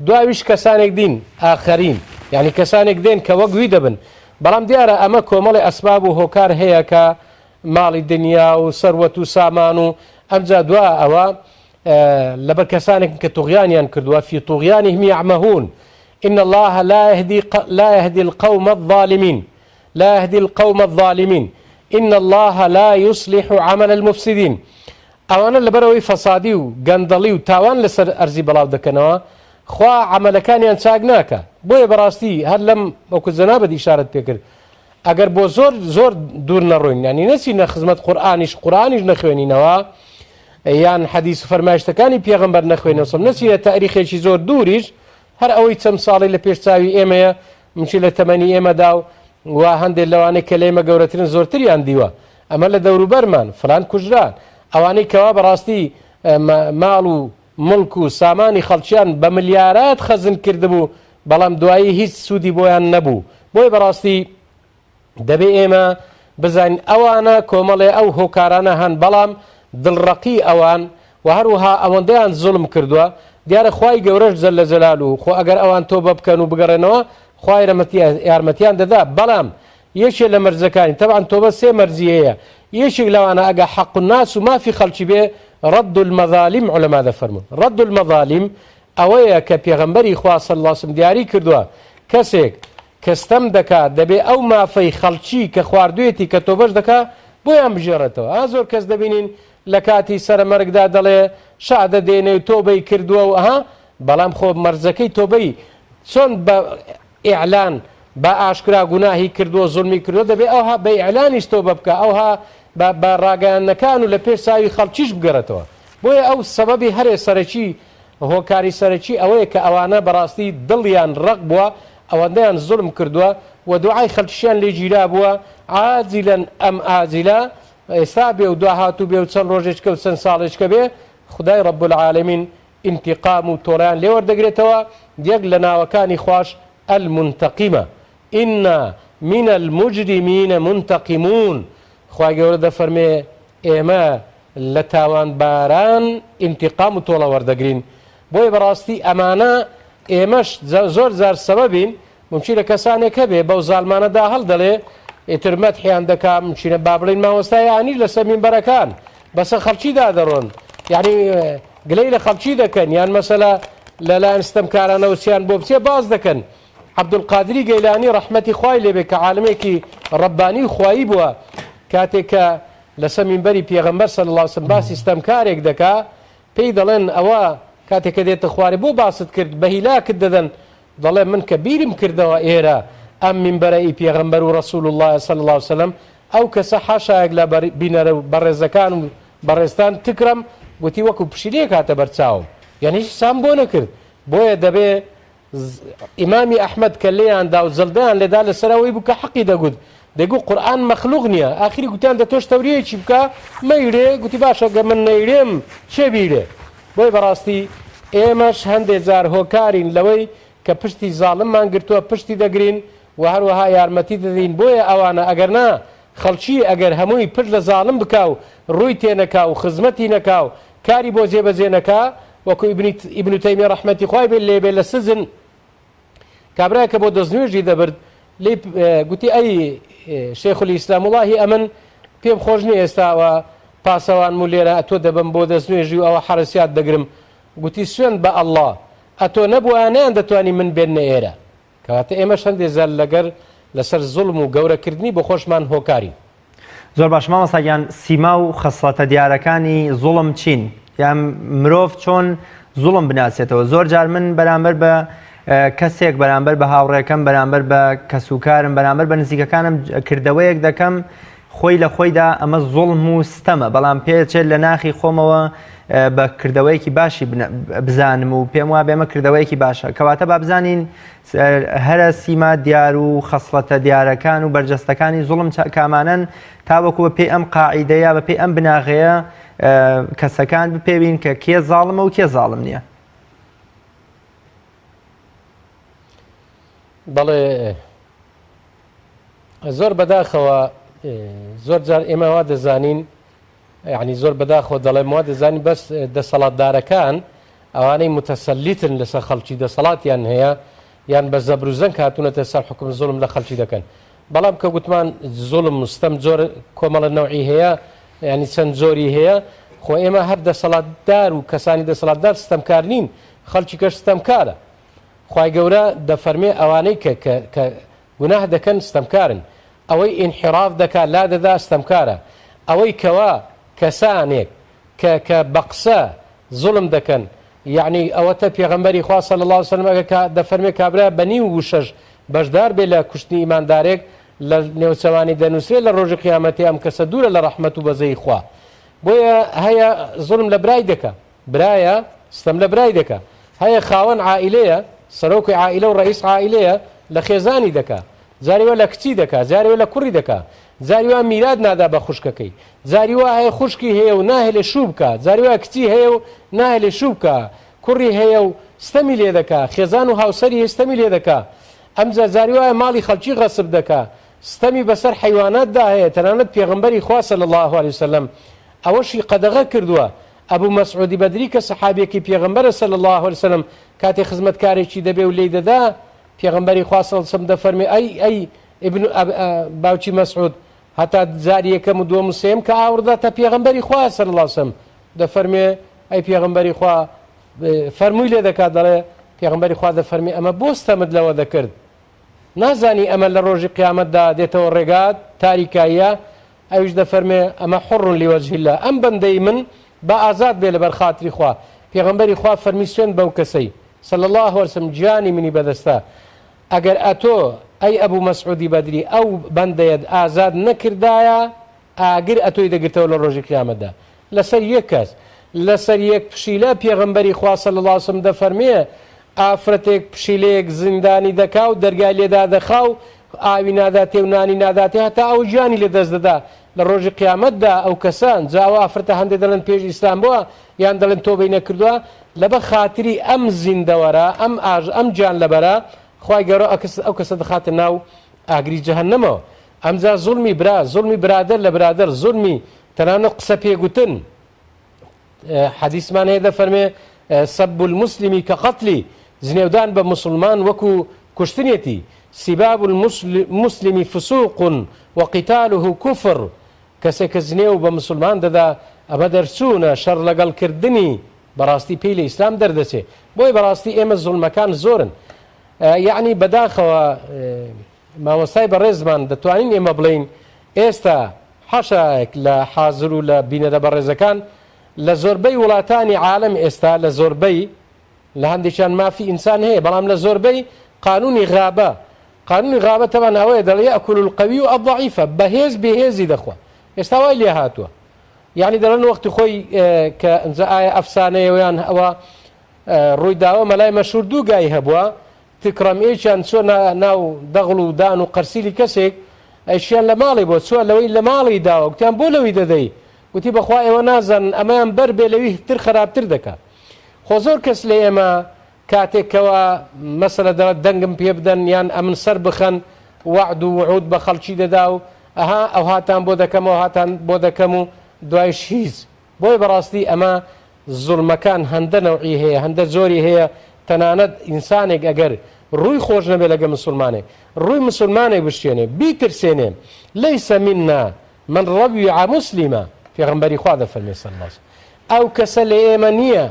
دواویش کەسانێک دین ئاخەرین یعنی کەسانێک دێن کە وەگوی دەبن. بەڵام دیارە ئەمە کۆمەڵی ئەسباب و هۆکار هەیە کە ماڵی دنیا و سەروەت و سامان و ئەمجا دوا ئەوە لەبەر کەسانێک کە توغیانیان کردووە فی طغیانهم یعمهون إن الله لا يهدي القوم الظالمين لا يهدي القوم الظالمين إن الله لا يصلح عمل المفسدين. ئەوانە لەبەرەوەی فەسادی و گەندەڵی و تاوان لەسەر ئەرزی بەڵاو دەکەنەوە خوا عملەکانیان چاک ناکە. بۆیە بەڕاستی هەر لەم وەکو جەنابەت ئیشارەت پێکرد ئەگەر بۆ زۆر دوور نەڕۆین ینی نەچینە خزمەت قورئانیش نەخوێنینەوە یان حەدیث و فەرمایشتەکانی پێغەمبەر نەخوێنەوە نەچینە تاریخێکی زۆر دووریش هەر ئەوەی چەند ساڵی لە پێشچاوی ئێمەیە منچی لە تەمەنی ئێمەدا و هەندێک لەوانەی کە لە ئێمە گەورەترن زۆرتریان دیوە ئەمە لە دەوروبەرمان فلان کوژران ئەوانەی کەوا بەڕاستی ماڵ و مڵک و سامانی خەڵکیان بە ملیارات خەزن کردبوو بەڵام دوایی هیچ سوودی بۆیان نەبوو. بۆی بەڕاستی دەبێ ئێمە بزانین ئەوانە کۆمەڵێ ئەو هۆکارانە هەن بەڵام دڵڕەقی ئەوان و هەروەها ئەوەندەیان زوڵم کردووە دیارە خوای گەورەش جەلە جەلالوهو خۆ ئەگەر ئەوان تۆبە بکەن و بگەڕێنەوە خوای یارمەتیان دەدا. بەڵام یەکێک لە مەرجەکانی تەبعاً تۆبە سێ مەرجی هەیە یەکێک لەوانە ئەگە حەق الناس و مافی خەڵکی بێ رد المظالم علەما دەفەرمون. رد المظالم ئەوەیە کە پێغەمبەری خوا صلی الله علیه وسلم دیاری کردووە کەسێک کە ستەم دەکات دەبێ ئەو مافەی خەڵکی کە خواردوێتی کە تۆبەش دەکات بۆیان بژێڕێتەوە. زۆر کەس دەبینین لە کاتی سەرمەرگدا دەڵێ شادە دێنێ تۆبەی کردووە و ئەها بەڵام خۆ مەرجەکەی تۆبەی چۆن بە ئیعلان بە ئاشکرا گوناهی کردووە زوڵمی کردووە دەبێ ئەوها بە ئیعلانیش تۆبە بکە ئەوها بە ڕاگەیانەکان و لە پێش ساوی خەڵکیش بگەڕێتەوە. بۆیە ئەو سەبەبی هەرێ سەرەکی هۆکاری سەرەکی ئەوەیە کە ئەوانە بەڕاستی دڵیان ڕق بووە ئەوەندەیان زوڵم کردووە و دوعای خەڵکیشیان لێ گیرا بووە عاجیلەن ئەم ئاجیلە ئێستا بێ و دوا هاتوو بێ و چەند ڕۆژێککە و چەند ساڵێککە بێ خدای رب العالمین ئینتیقام و تۆڕیان لێوەردەگرێتەوە یەک لە ناوەکانی خوش المنتقمة إنا من المجرمين منتقمون. خواهی گەورە دەفەرمێ ئێمە لە تاوان باران انتقام و تۆڵە وەردەگرین. بۆیە بەڕاستی ئەمانە ئێمەش زۆر زار سەبەبین ممچینە کەسانێک هەبێ بەو زاڵمانەدا هەڵدەڵێ ئیتر مەدحیان دەکا ممچینە با بڵێن مامۆستایانی لەسەر مینبەرەکان بەسەر خەڵکیدا دەڕۆن یعنی گلەی لە خەڵکی دەکەن یان مەسەلا لەلایەن ستەمکارانە وسییان بۆ بچێ باز دەکەن. عەبدولقادری گەیلانی ڕەحمەتی خوای لێبێ کە عالمێکی ڕەبانی و خوایی بووە کاتێک کە لەسەر مینبەری پێغەمبەر صلی الله علیه وسلم باسی ستەمکارێک دەکا پێی دەڵێن ئەوە کاتێک کە دێتە خوارێ بۆ باست کرد بە هیلاکت دەدەن دەڵێ من کە بیرم کردەوە ئێرە ئەم مینبەرەی پێغەمبەر و ڕەسوول الله صلی الله علیه وسلم ئەو کەسە حاشایەک لە بینەرە و بەڕێزەکان و بەڕێستان تکرم گوتی وەکو پشیلەیەک هاتە بەرچاوم یعنی هیچ سام بۆ نەکرد. بۆیە دەبێ ئیمامی ئەحمەد کە لێیاندا و زەڵدەیان لێدا لەسەرەوەی بوو کە حەقی دەگوت دەیگو قورئان مەخلوق نییە ئاخری گوتیان دە تۆش تەوریەکی بکە مەیرێ گوتی باشە گە من نەیرێم چێ بیرێ. بۆی بەڕاستی ئێمەش هەندێک جار هۆکارین لەوەی کە پشتی زاڵممان گرتووە پشتی دەگرین و هەروەها یارمەتی دەدەین. بۆیە ئەوانە ئەگەر نا خەڵکی ئەگەر هەمووی پشت لە زاڵم بکا و ڕووی تێنەکا و خزمەتی نەکا و کاری بۆ جێبەجێ نەکا وەکو ئیبن تەیمیە ڕەحمەتی خوای بێ لێبێ لە سزن کابرایە کە بۆ دەستنوێژی دەبرد لێ گوتی ئەی شێخ الئیسلام وڵاهی ئەمن پێم خۆش نییە ئێستاوە پاسەوان و لێرە ئەتۆ دەبم بۆ دەستنوێژی و ئەوە حرەسیات دەگرم گوتی سوێن بە ئەڵڵا ئەتۆ نەبووانیان دەتوانی من بێنە ئێرە کەواتە ئێمە هەندێک زار لەگەر لەسەر زوڵم و گەورەکردنی بۆ خۆشمان هۆکاری. زۆر باش مامۆستاگیان سیما و خەسڵەتە دیارەکانی زوڵم چین یان مرۆڤ چۆن زوڵم بناسێتەوە. زۆر جار من بەرامبەر بە کەسێک بەرامبەر بە هاوڕێکەم بەرامبەر بە کەسوکارم بەرامبەر بە نزیکەکانم کردەوەیەک دەکەم خۆی لە خۆیدا ئەمە زوڵم و ستەمە بەڵام پێچێت لە ناخی خۆمەوە بە کردەوەیەکی باشی بزانم و پێم وا بێمە کردەوەیەکی باشە کەواتە با بزانین هەرە سیما دیار و خەسڵەتە دیارەکان و بەرجەستەکانی زوڵم کامانن تاوەکو بە پێی ئەم قاعیدەیە بە پێی ئەم بناغەیە کەسەکان بپێوین کە کێ زاڵمە و کێ زاڵم نییە. بەڵێ زۆر بەداخەوە زۆر جار ئێمە وا دەزانین یعنی زۆر بەداخەوە دەڵێم وا دەزانین بەس دەسەڵاتدارەکان ئەوانەی متەسەلیتن لەسەر خەڵکی دەسەڵاتیان هەیە یان بە زەبر و زەنگ هاتوونەتە سەر حکم زوڵم لە خەڵکی دەکەن. بەڵام کە گوتمان زوڵم مستەم زۆر کۆمەڵە نەوعی هەیە ینی چەند زۆری هەیە خۆ ئێمە هەر دەسەڵاتدار و کەسانی دەسەڵاتدار ستەمکار نین خەڵکی کەش ستەمکارە. خوای گەورە دەفەرمێ ئەوانەی کە گوناه دەکەن ستەمکارن ئەوەی ئینحراف دەکات لا دەدا ستەمکارە ئەوەی کەوا کەسانێک کە بەقسە زوڵم دەکەن یعنی ئەوەتە پێغەمبەری خوا صلی الله علیه وسلم ئەگە دەفەرمێ کابرا بەنی و وشەش بەشدار بێ لە کوشتنی ئیماندارێک لە نێوچەوانی دەنووسێ لە ڕۆژی قیامەتی ئەم کەسە دوورە لە ڕەحمەت و بەزەی خوا. بۆیە هەیە زوڵم لە برای دەکە برایە ستەم لە برای دەکە هەیە خاوەن عائیلەیە سەرۆکی عائیلە و ڕئیس عائیلەیە لە خێزانی دەکا جاریوە لە کچی دەکا جاریوە لە کوڕی دەکا جاریوە میراد نادا بە خوشکەکەی جاریوە هەیە خوشکی هەیە و ناهێ لە شوو بکە جاریوە کچی هەیە و ناهێ لە شوو بکە کوڕی هەیە و ستەمی لێ دەکا خێزان و هاوسەری ستەمی لێ دەکا ئەمجا جاریوە ماڵی خەڵکی غەسب دەکا ستەمی بەسەر حیواناتدا هەیە تەنانەت پێغەمبەری خوا صلی الله علیه وسلم ئەوەشی قەدەغە کردووە. ئەبوو مەسعودی بەدری کە سەحابێکی پێغەمبەرە صلی الله علیه وسلم کاتێ خزمەتکارێکی دەبێ و لێی دەدا پێغەمبەری خوا صلی الله علیه وسلم دەفەرمێ ئەی باوکی مەسعود هەتا جاری یەکەم و دووەم و سێم کە ئاورداتە پێغەمبەری خوا صلی الله علیه وسلم دەفەرمێ ئەی پێغەمبەری خوا فەرمووی لێ دەکات دەڵێ پێغەمبەری خوا دەفەرمێ ئەمە بۆ ستەمت لەوە دەکرد نازانی ئەمە لە ڕۆژی قیامەتدا دێتەوە ڕێگات تاریکاییە ئەویش دەفەرمێ ئەمە حڕ لوجه الله ئەم بەندەی من با ئازاد بێ لەبەر خاتری خوا. پێغەمبەری خوا فەرمی سوێن بەو کەسەی صلی الله علیه وسلم گیانی منی بەدەستە ئەگەر ئەتۆ ئەی ئەبوو مەسعودی بەدری ئەو بەندەیەت ئازاد نەکردایە ئاگر ئەتۆی دەگرتەوە لە ڕۆژی قیامەتدا لەسەر یەک کەس لەسەر یەک پشیلە پێغەمبەری خوا صلی الله علیه وسلم دەفەرمێ ئافرەتێک پشیلەیەک زیندانی دەکا و دەرگای لێدا دەخا و ئاوی ناداتێ و نانی ناداتێ هەتا ئەو گیانی لێ دەست دەدا لە ڕۆژی قیامەتدا ئەو کەسان جاوە ئافرەتە هەندێک دەڵێن پێش ئیسلام بووە یان دەڵێن تۆبەی نەکردووە لەبە خاتری ئەم زیندەوەرە ئەم گیان لەبەرە خوای گەورە ئەو کەسە دەخاتە ناو ئاگری جەهەنەمەوە. ئەمجا زوڵمی برا، زوڵمی برادر لە برادر، زوڵمی تەنانەت قسە پێگوتن. حەدیثمان هەیە دەفەرمێ سەب المسلمی کە قەتلی، زنێودان بە مسلمان وەکو کوشتنێتی، سیباب المسلمی فسوق وقتاله كفر، کەسێک کە زنێو بە مسلمان دەدا ئەمە دەرچوونە شەڕ لەگەڵکردنی بەڕاستی پێی لە ئیسلام دەردەچێ. بۆی بەڕاستی ئێمە زوڵمەکان زۆرن. یعنی بەداخەوە مامۆستای بەڕێزمان دەتوانین ئێمە بڵین ئێستا حەشایەک لە حازر و لە بینەدە بەڕێزەکان لە زۆربەی وڵاتانی عالم ئێستا لە زۆربەی لە هەندێکیان مافی ئینسان هەیە، بەڵام لە زۆربەی قانونی غابە. قانونی غابە تەوان ئەوەیە دەڵێ ئەکول القەوی و ئەضعیفە، بەهێز بێهێزی دەخوا. ئێستا وای لێ هاتووە، یعنی دەڵێن وەختی خۆی کە ئەنجا ئایا ئەفسانەیەوەیان ئەوە ڕووی داوە مەلای مەشهور دوو گای هەبووە، تکڕەمێکیان چۆ ناو دەغڵ و دان و قەرسیلی کەسێک ئەیشیان لە ماڵی بۆ چوە لەوەی لە ماڵی داوە، گوتیان بۆ لەوەی دەدەی؟ وتی بەخوا ئێوە نازانن ئەمەیان بەر بێ لەوی تر خراپتر دەکات. خۆ زۆر کەس لە ئێمە کاتێکەوە مەسەلە دەڵێت دەنگم پێ بدەن یان ئەمن سەر بخەن وعد و وعود بە خەڵکی دەدا و ئەها ئەو هاتان بۆ دەکەم و هاتان بۆ دەکەم و دوایش هیچ. بۆی بەڕاستی ئەمە زوڵمەکان هەندە نەوعی هەیە، هەندە زۆری هەیە. تەنانەت ئینسانێک ئەگەر ڕووی خۆش نەبێت لەگە مسلمانێک، ڕووی مسلمانێک بشتێنێ بیترسێنێ، لەیسە منا من ڕەویع مسلیمە، پێغەمبەری خوا دەفەرمێ سەڵ الله ئەو کەسە لە ئێمە نییە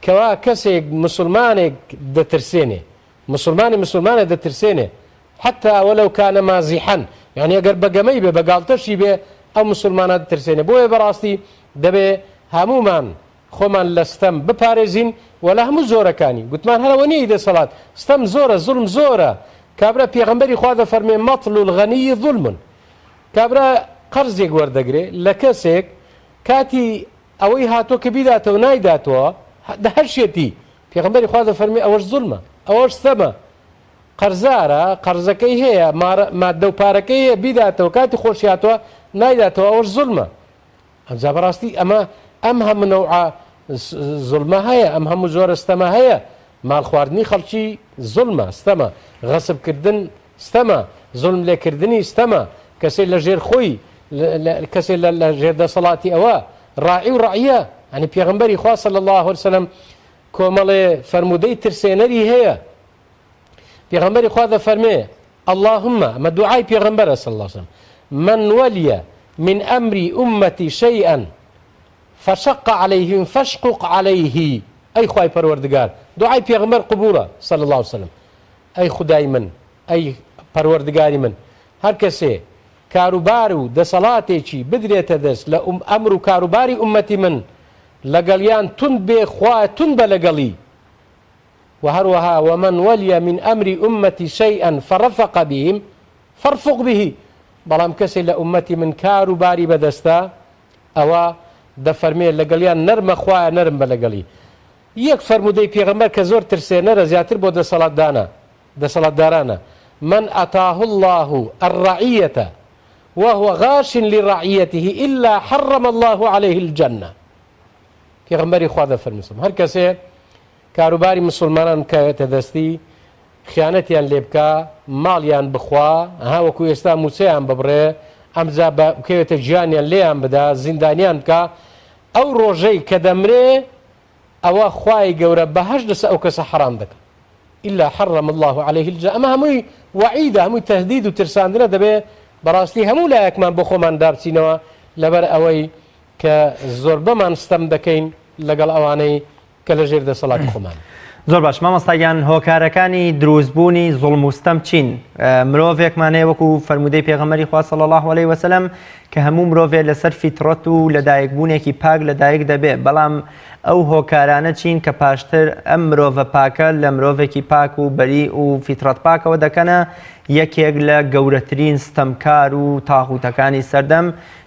کەوا کەسێک مسلمانێک دەترسێنێ، مسلمانێک دەترسێنێ حتا وەلەو کانە مازیحەن، یعنی ئەگەر بەگەمەی بێ بەگاڵتەشی بێ ئەو مسلمانە دەترسێنێ. بۆیە بەڕاستی دەبێ هەمومان خۆمان لە ستەم بپارێزین و لە هەموو زۆرەکانی. گوتمان هەرەوە نیە دەسەڵات، ستەم زۆرە، زوڵم زۆرە. کابرا پێغەمبەری خوا دەفەرمێ مەطل الغەنی ظولم، کابرا قەرزێک وەردەگرێ لە کەسێک کاتی ئەوەی هاتۆ کە بیداتەوە نایداتەوە هەرشێتی، پێغەمبەری خوا دەفەرمێ ئەوەش زوڵمە، ئەوەش ستەمە. قەرزارە قەرزەکەی هەیە، مادە و پارەکەی هەیە بیداتەوە، کاتی خۆشی هاتووە نایداتەوە، ئەوەش زوڵمە. ئەمجا بەڕاستی ئەمە ئەم هەموو نەوعە زوڵمە هەیە، ئەم هەموو زۆرە ستەمە هەیە. ماڵ خواردنی خەڵکی زوڵمە، ستەمە. غەسبکردن ستەمە، زوڵم لێکردنی ستەمە. کەسێک لە ژێر خۆی، کەسێک لە ژێر دەسەڵاتی ئەوە ڕاعی و ڕعیە. ئەنی پێغەمبەری خوا صلی الله علیه وسلم کۆمەڵێ فەرمودەی ترسێنەری هەیە. پێغەمبەری خوا دەفەرمێ اللهم، ئەمە دوعای پێغەمبەرە صلی الله علیه وسلم، من ولي من أمر أمتي شيئا فشق عليهم فاشقق عليه. أي خواهي پروردگار، دعای پیغمبر قبوله صلی الله علیه وسلم. أي خدای من، أي پروردگاری من، هر کسی کاروبار و دەسەڵاتێکی بدرێتە دەست لە ئەمر و کاروباری ئومەتی من لەگەڵیان تون بێ، خوا تون بە لەگەڵی. و هەروەها ومن ولي من أمر أمتي شيئا فرفق بهم فارفق به. بەڵام کەسێک لە ئومەتی من کاروباری بەدەستە ئەوە دەفەرمێ لەگەڵیان نەرمە، خوایە نەرم بە لەگەڵی. یەک فەرمودەی پێغەمبەر کە زۆر ترسێنەرە زیاتر بۆ دەسەڵاتدارانە، من أتاه الله الرعية وهو غاش لرعيته إلا حرم الله عليه الجنة. پێغەمبەری خوا دەفەرمێ هەر کەسێ کاروباری مسلمانان کەوێتە دەستی، خیانەتیان لێ بکە، ماڵیان بخوا، هاوەکو ئێستا موچەیان ببڕێ، ئەمجا بکەوێتە گیانیان لێیان بدا، زیندانیان بکە، ئەو ڕۆژەی کە دەمرێ ئەوە خوای گەورە بەهەشت لەسەر ئەو کەسە حرام دەکات. إلا حرم الله عليه الجنة. ئەمە هەمووی وعیدە، هەمووی تەهدید و ترساندنە. دەبێ بەڕاستی هەموو لایەکمان بۆ خۆمان دابچینەوە لەبەر ئەوەی کە زۆر بەمان ستەم دەکەین لەگەڵ ئەوانەی کە لە ژێر دەسەڵاتی خۆمان. زۆر باش مامۆستاگیان، هۆکارەکانی دروستبوونی زوڵم و ستەم چین؟ مرۆڤێکمان هەیە وەکو فەرمودەی پێغەمبەری خوا صلی الله علیه وسلم کە هەموو مرۆڤێ لەسەر فیترەت و لەدایکبوونێکی پاک لەدایک دەبێت، بەڵام ئەو هۆکارانە چین کە پاشتر ئەم مرۆڤە پاکە لە مرۆڤێکی پاک و بەری و فیترەت پاکەوە دەکەنە یەکێک لە گەورەترین ستەمکار و تاغوتەکانی سەردەم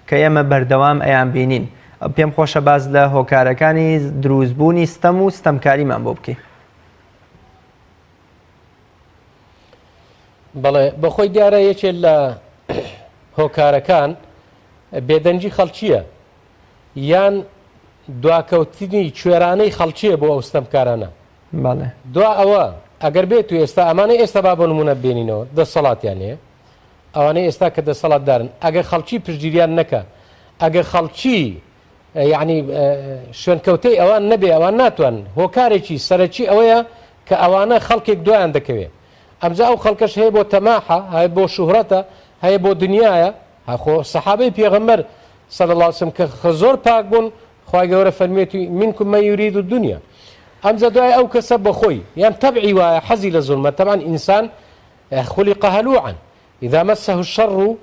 کە ئێمە بەردەوام ئەیان بینین. پێم خۆشە باز لە هۆکارەکانی دروستبوونی ستەم و ستەمکاریمان بۆ بکەین. بەڵێ بەخۆی دیارە یەکێک لە هۆکارەکان بێدەنجی خەڵکیە یان دواکەوتنی کوێرانەی خەڵکیە بۆ ئەو ستەمکارانە. بەڵێ دوا ئەوە ئەگەر بێت و ئێستا ئەمانە ئێستا با بۆ نمونە بێنینەوە دەسەڵاتیانەیە ئەوانەی ئێستا کە دەسەڵاتدارن ئەگەر خەڵکی پشتگیریان نەکە ئەگەر خەڵکی یعنی شوێنکەوتەی ئەوان نەبێ ئەوان ناتوان هۆکارێکی سەرەکی ئەوەیە کە ئەوانە خەڵکێک دوایان دەکەوێت ئەمجا ئەو خەڵکەش هەیە بۆ تەماحە هەیە بۆ شوهرەتە هەیە بۆ دنیاە هەخۆ سەحابەی پێغەمبەر صلی الله علیه وسلم کە زۆر پاک بوون خوای گەورە فەرمێتی منکم من یورید الدنیا ئەمجا دوای ئەو کەسە بەخۆی یان تەبعی وایە حەزی لە زوڵمە طبعا ئینسان خلق هلوعا إذا مسه الشر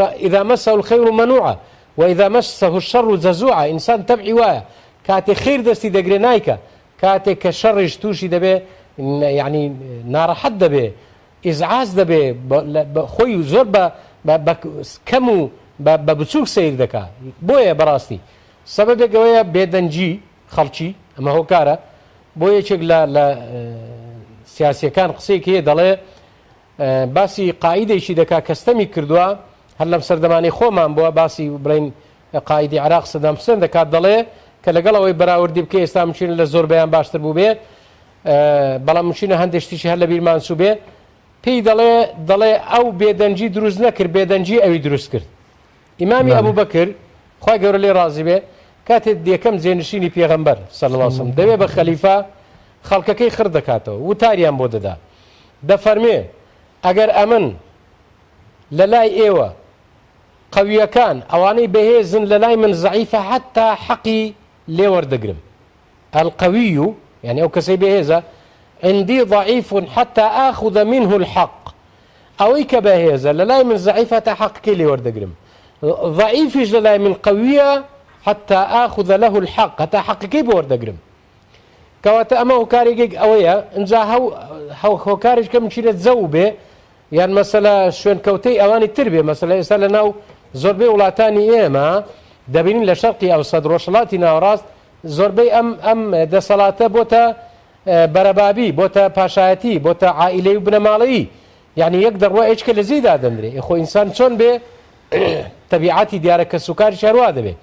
إذا مسه الخير منوعا وإذا مسه الشر جزوعا إنسان تبعي وايا كاتي خير دستي دقري نايكا كاتي كشر توشي دبي يعني نار حد دبي إزعاز دبي خوي زور كمو ببسوك سير دكا بويا براستي سبب قوية بيدنجي خلشي أما هو كارا بويا شكل لا سياسي كان قصيك هي دلي باسی قاعدەیەکی دەکا کەستەمی کردووە هەر لەم سەردەمانی خۆمان بووە باسی بڵین قاعدەی عراق سەدام حوسێن دەکات دەڵێ کە لەگەڵەوەی بەراوردی بکە ئێستا مچینە لە زۆر بەیان باشتر بوو بێ بەڵام مچینە هەندێک شتیشی هەر لە بیرمان سوو بێ پێی دەڵێ ئەو بێدەنجی دروست نەکرد بێدەنجی ئەوی دروست کرد ئیمامی ئەبوو بەکر خوای گەورە لێ ڕازی بێ کاتێک یەکەم جێنشینی پێغەمبەر صلی الله علیه وسلم دەوێ بە خەلیفە خەڵکەکەی خڕ دەکاتەوە وتاریان بۆ دەدا دەفەرمێ ئەگەر ئەمن لە لای ئێوە قەویەکان ئەوانەی بەهێزن لە لای من زەعیفە حتا حەقی لێ وەردەگرم القەوی يعني ئەو کەسەی بەهێزە عندي ضعيف حتى آخذ منه الحق ئەوەی کە بەهێزە لە لای من زەعیفە تا حەقەکەی لێ وەردەگرم ضعیفیش لە لای من قەویە حتى آخذ له الحق هەتا حەقەکەی بۆ وەردەگرم کەواتە ئەمە هۆکارێک ئەوەیە ئەجا هۆکارێک کە مچینە جەو بێ یان مەسەلە شوێنکەوتەی ئەوانی تر بێ مەسەلە ئێستا لە ناو زۆربەی وڵاتانی ئێمە دەبینین لە شەرقی ئەوسەد ڕۆژهەڵاتی ناوەڕاست زۆربەی ئەم دەسەڵاتە بۆتە بەرەبابی بۆتە پاشایەتی بۆتە عائیلەی و بنەماڵەیی یعنی یەک دەڕوا هیچکە لە زیدا دەمرێ خۆ ئینسان چۆن بێ تەبیعەتی دیارە کە سوکاری شاروا دەبێ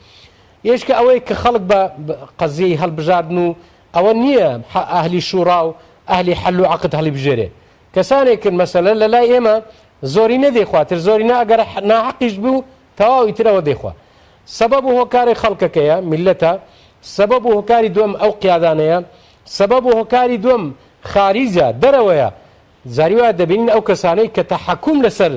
هێشکە ئەوەی کە خەڵک بە قەزیەی هەڵبژاردن و ئەوە نییە ئەهلی شوڕا و ئەهلی حەل و عەقد هەڵی بژێرێ کەسانێکن مەسەلە لە لای ئێمە زۆری نەدەیخواتر زۆری ئەگەر ناحەقیش بوو تەواوی ترەوە دەیخوا سەبەب و هۆکاری خەڵکەکەیە میلەتە سەبەب و هۆکاری دووەم ئەو قیادانەیە سەبەب و هۆکاری دووەم خاریجە دەرەوەیە زاری وایە دەبینین ئەو کەسانەی کە تەحەکوم لەسەر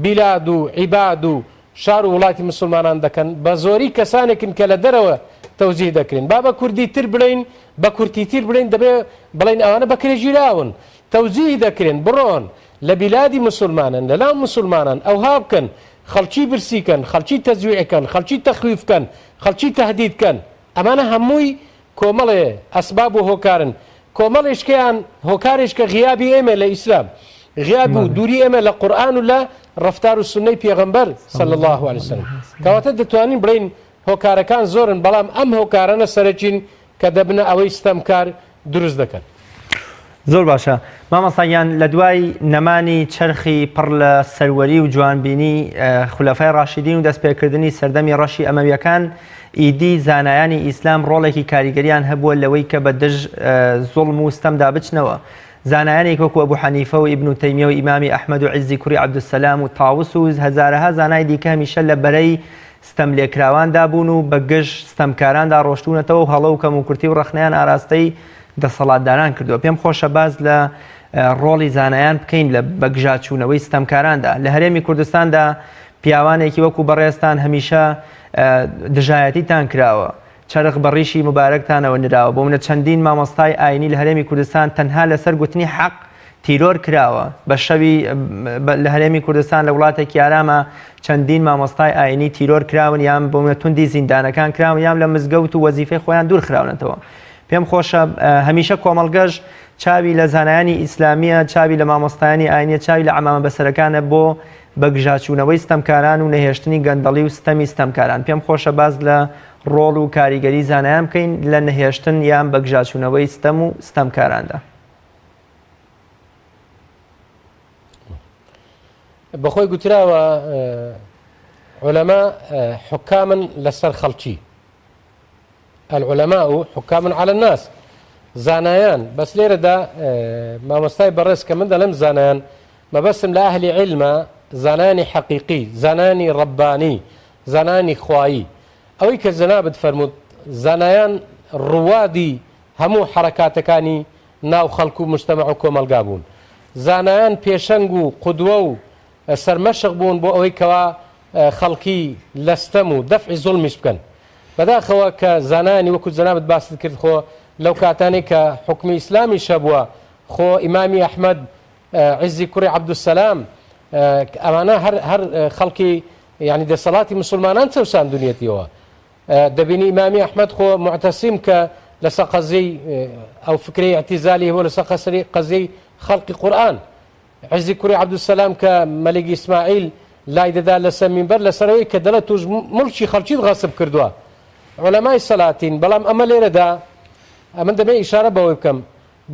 بیلاد و عیباد و شار و وڵاتی مسلمانان دەکەن بە زۆری کەسانێکن کە لە دەرەوە تەوزیح دەکرێن با بە کوردی تر بڵین بە کورتی تر بڵین دەبێ بڵین ئەوانە بەکرێژیراون تەوزیح دەکرێن بڕۆن لە بیلادی مسلمانن لەلاو مسلمانان ئەوها بکەن خەڵکی برسیکەن خەڵکی تەزویعکەن خەڵکی تەخویفکەن خەڵکی تەهدیدکەن ئەمانە هەمووی کۆمەڵێ ئەسباب و هۆکارن کۆمەڵێشکیان هۆکارێشکە غیابی ئێمە لە ئیسلام غیاب و دووری ئێمە لە قورئان و لە ڕەفتار و سونەی پێغەمبەر صلی الله علیه وسلم کەواتە دەتوانین بڵین هۆکارەکان زۆرن بەڵام ئەم هۆکارانە سەرەکین کە دەبنە ئەوەی ستەمکار دروست دەکەن زۆر باشە مامەسایان لە دوای نەمانی چرخی پڕ لە سەروەری و جوانبینی خولەفای ڕاشیدین و دەستپێکردنی سەردەمی ڕەشی ئەمەویەکان ئیدی زانایانی ئیسلام ڕۆڵێکی کاریگەریان هەبووە لەوەی کە بە دژ زوڵم و ستەمدا بچنەوە زانایانێک وەکو ئەبوو حەنیفە و ئیبن تەیمیە و ئیمامی ئەحمەد و عیزی کوڕی عەبدولسەلام و تاووس و هەزارەها زانای دیکە هەمیشە لە بەرەی ستەم لێکراواندا بوون و بە گشت ستەمکاراندا ڕۆشتونەتەوە و هەڵە و کەموکورتی و ڕەخنەیان ئاراستەی دەسەڵاتداران کردووە پێم خۆشە باز لە ڕۆڵی زانایان بکەین لە بەگژاچوونەوەی ستەمکاراندا لە هەرێمی کوردستاندا پیاوانێکی وەکو بەڕێستان هەمیشە دژایەتیتان کراوە چرخ بەڕیشی مبارەکتانەوە نراوە بۆ منە چەندین مامۆستای ئاینی لە هەرێمی کوردستان تەنها لەسەر گوتنی حەق تیرۆر کراوە بە شەوی لە هەرێمی کوردستان لە وڵاتێکی ئارامە چەندین مامۆستای ئاینی تیرۆر کراون یان بۆ منە توندی زیندانەکان کراون یان لە مزگەوت و وەزیفەی خۆیان دوور خراونەتەوە پێم خۆشە هەمیشە کۆمەڵگەش چاوی لە زانایانی ئیسلامیە چاوی لە مامۆستایانی ئاینیە چاوی لە عەمامە بەسەرەکانە بۆ بەگژاچوونەوەی ستەمکاران و نەهێشتنی گەندەڵی و ستەمی ستەمکاران پێم خۆشە باز لە ڕۆڵ و کاریگەری زانایان بکەین لە نەهێشتن یان بەگژاچوونەوەی ستەم و ستەمکاراندا بەخۆی گوتراوە عولەما حکامن لەسەر خەڵکی العلماء حكام على الناس زانایان بەس لێرەدا مامۆستای بەڕێز کە من دەڵێم زانایان مەبەستم لە ئەهلی عیلمە زانانی حەقیقی زانانی ڕەبانی زانانی خوایی ئەوەی کە جەنابەت فەرمووت زانایان ڕوادی هەموو حرەکاتەکانی ناو خەڵک و مجتەمەع و کۆمەلگا بوون زانایان پێشەنگ و قودوە و سەرمەشق بوون بۆ ئەوەی کەوا خەڵکی لەستەم و دەفعی زوڵمیش بکەن بەداخەوە کە زانانی وەکو جەنابەت باست کرد خۆ لەو کاتانەی کە حکمی ئیسلامی شەبووە خۆ ئیمامی ئەحمەد عیزی کوڕی عەبدوسەلام ئەمانە هەر خەڵکی یعنی دەسەڵاتی مسلمانان چەوسان دونیەتیەوە دەبینی ئیمامی ئەحمەد خۆ معتەسیم کە لەسەر قەزەی ئەو فکرەی ئەعتیزالی هەبوو لەسەر قەزەی خەڵقی قورئان عیزی کوڕی عەبدوسەلام کە مەلێکی ئیسماعیل لای دەدا لەسەر مینبەر لەسەرەوەی کە دەڵێت توش مڵکی خەڵکیت غەسب کردووە عولەمای سەلاتین بەڵام ئەمە لێرەدا ئەمن دەبێ ئیشارە بەوەی بکەم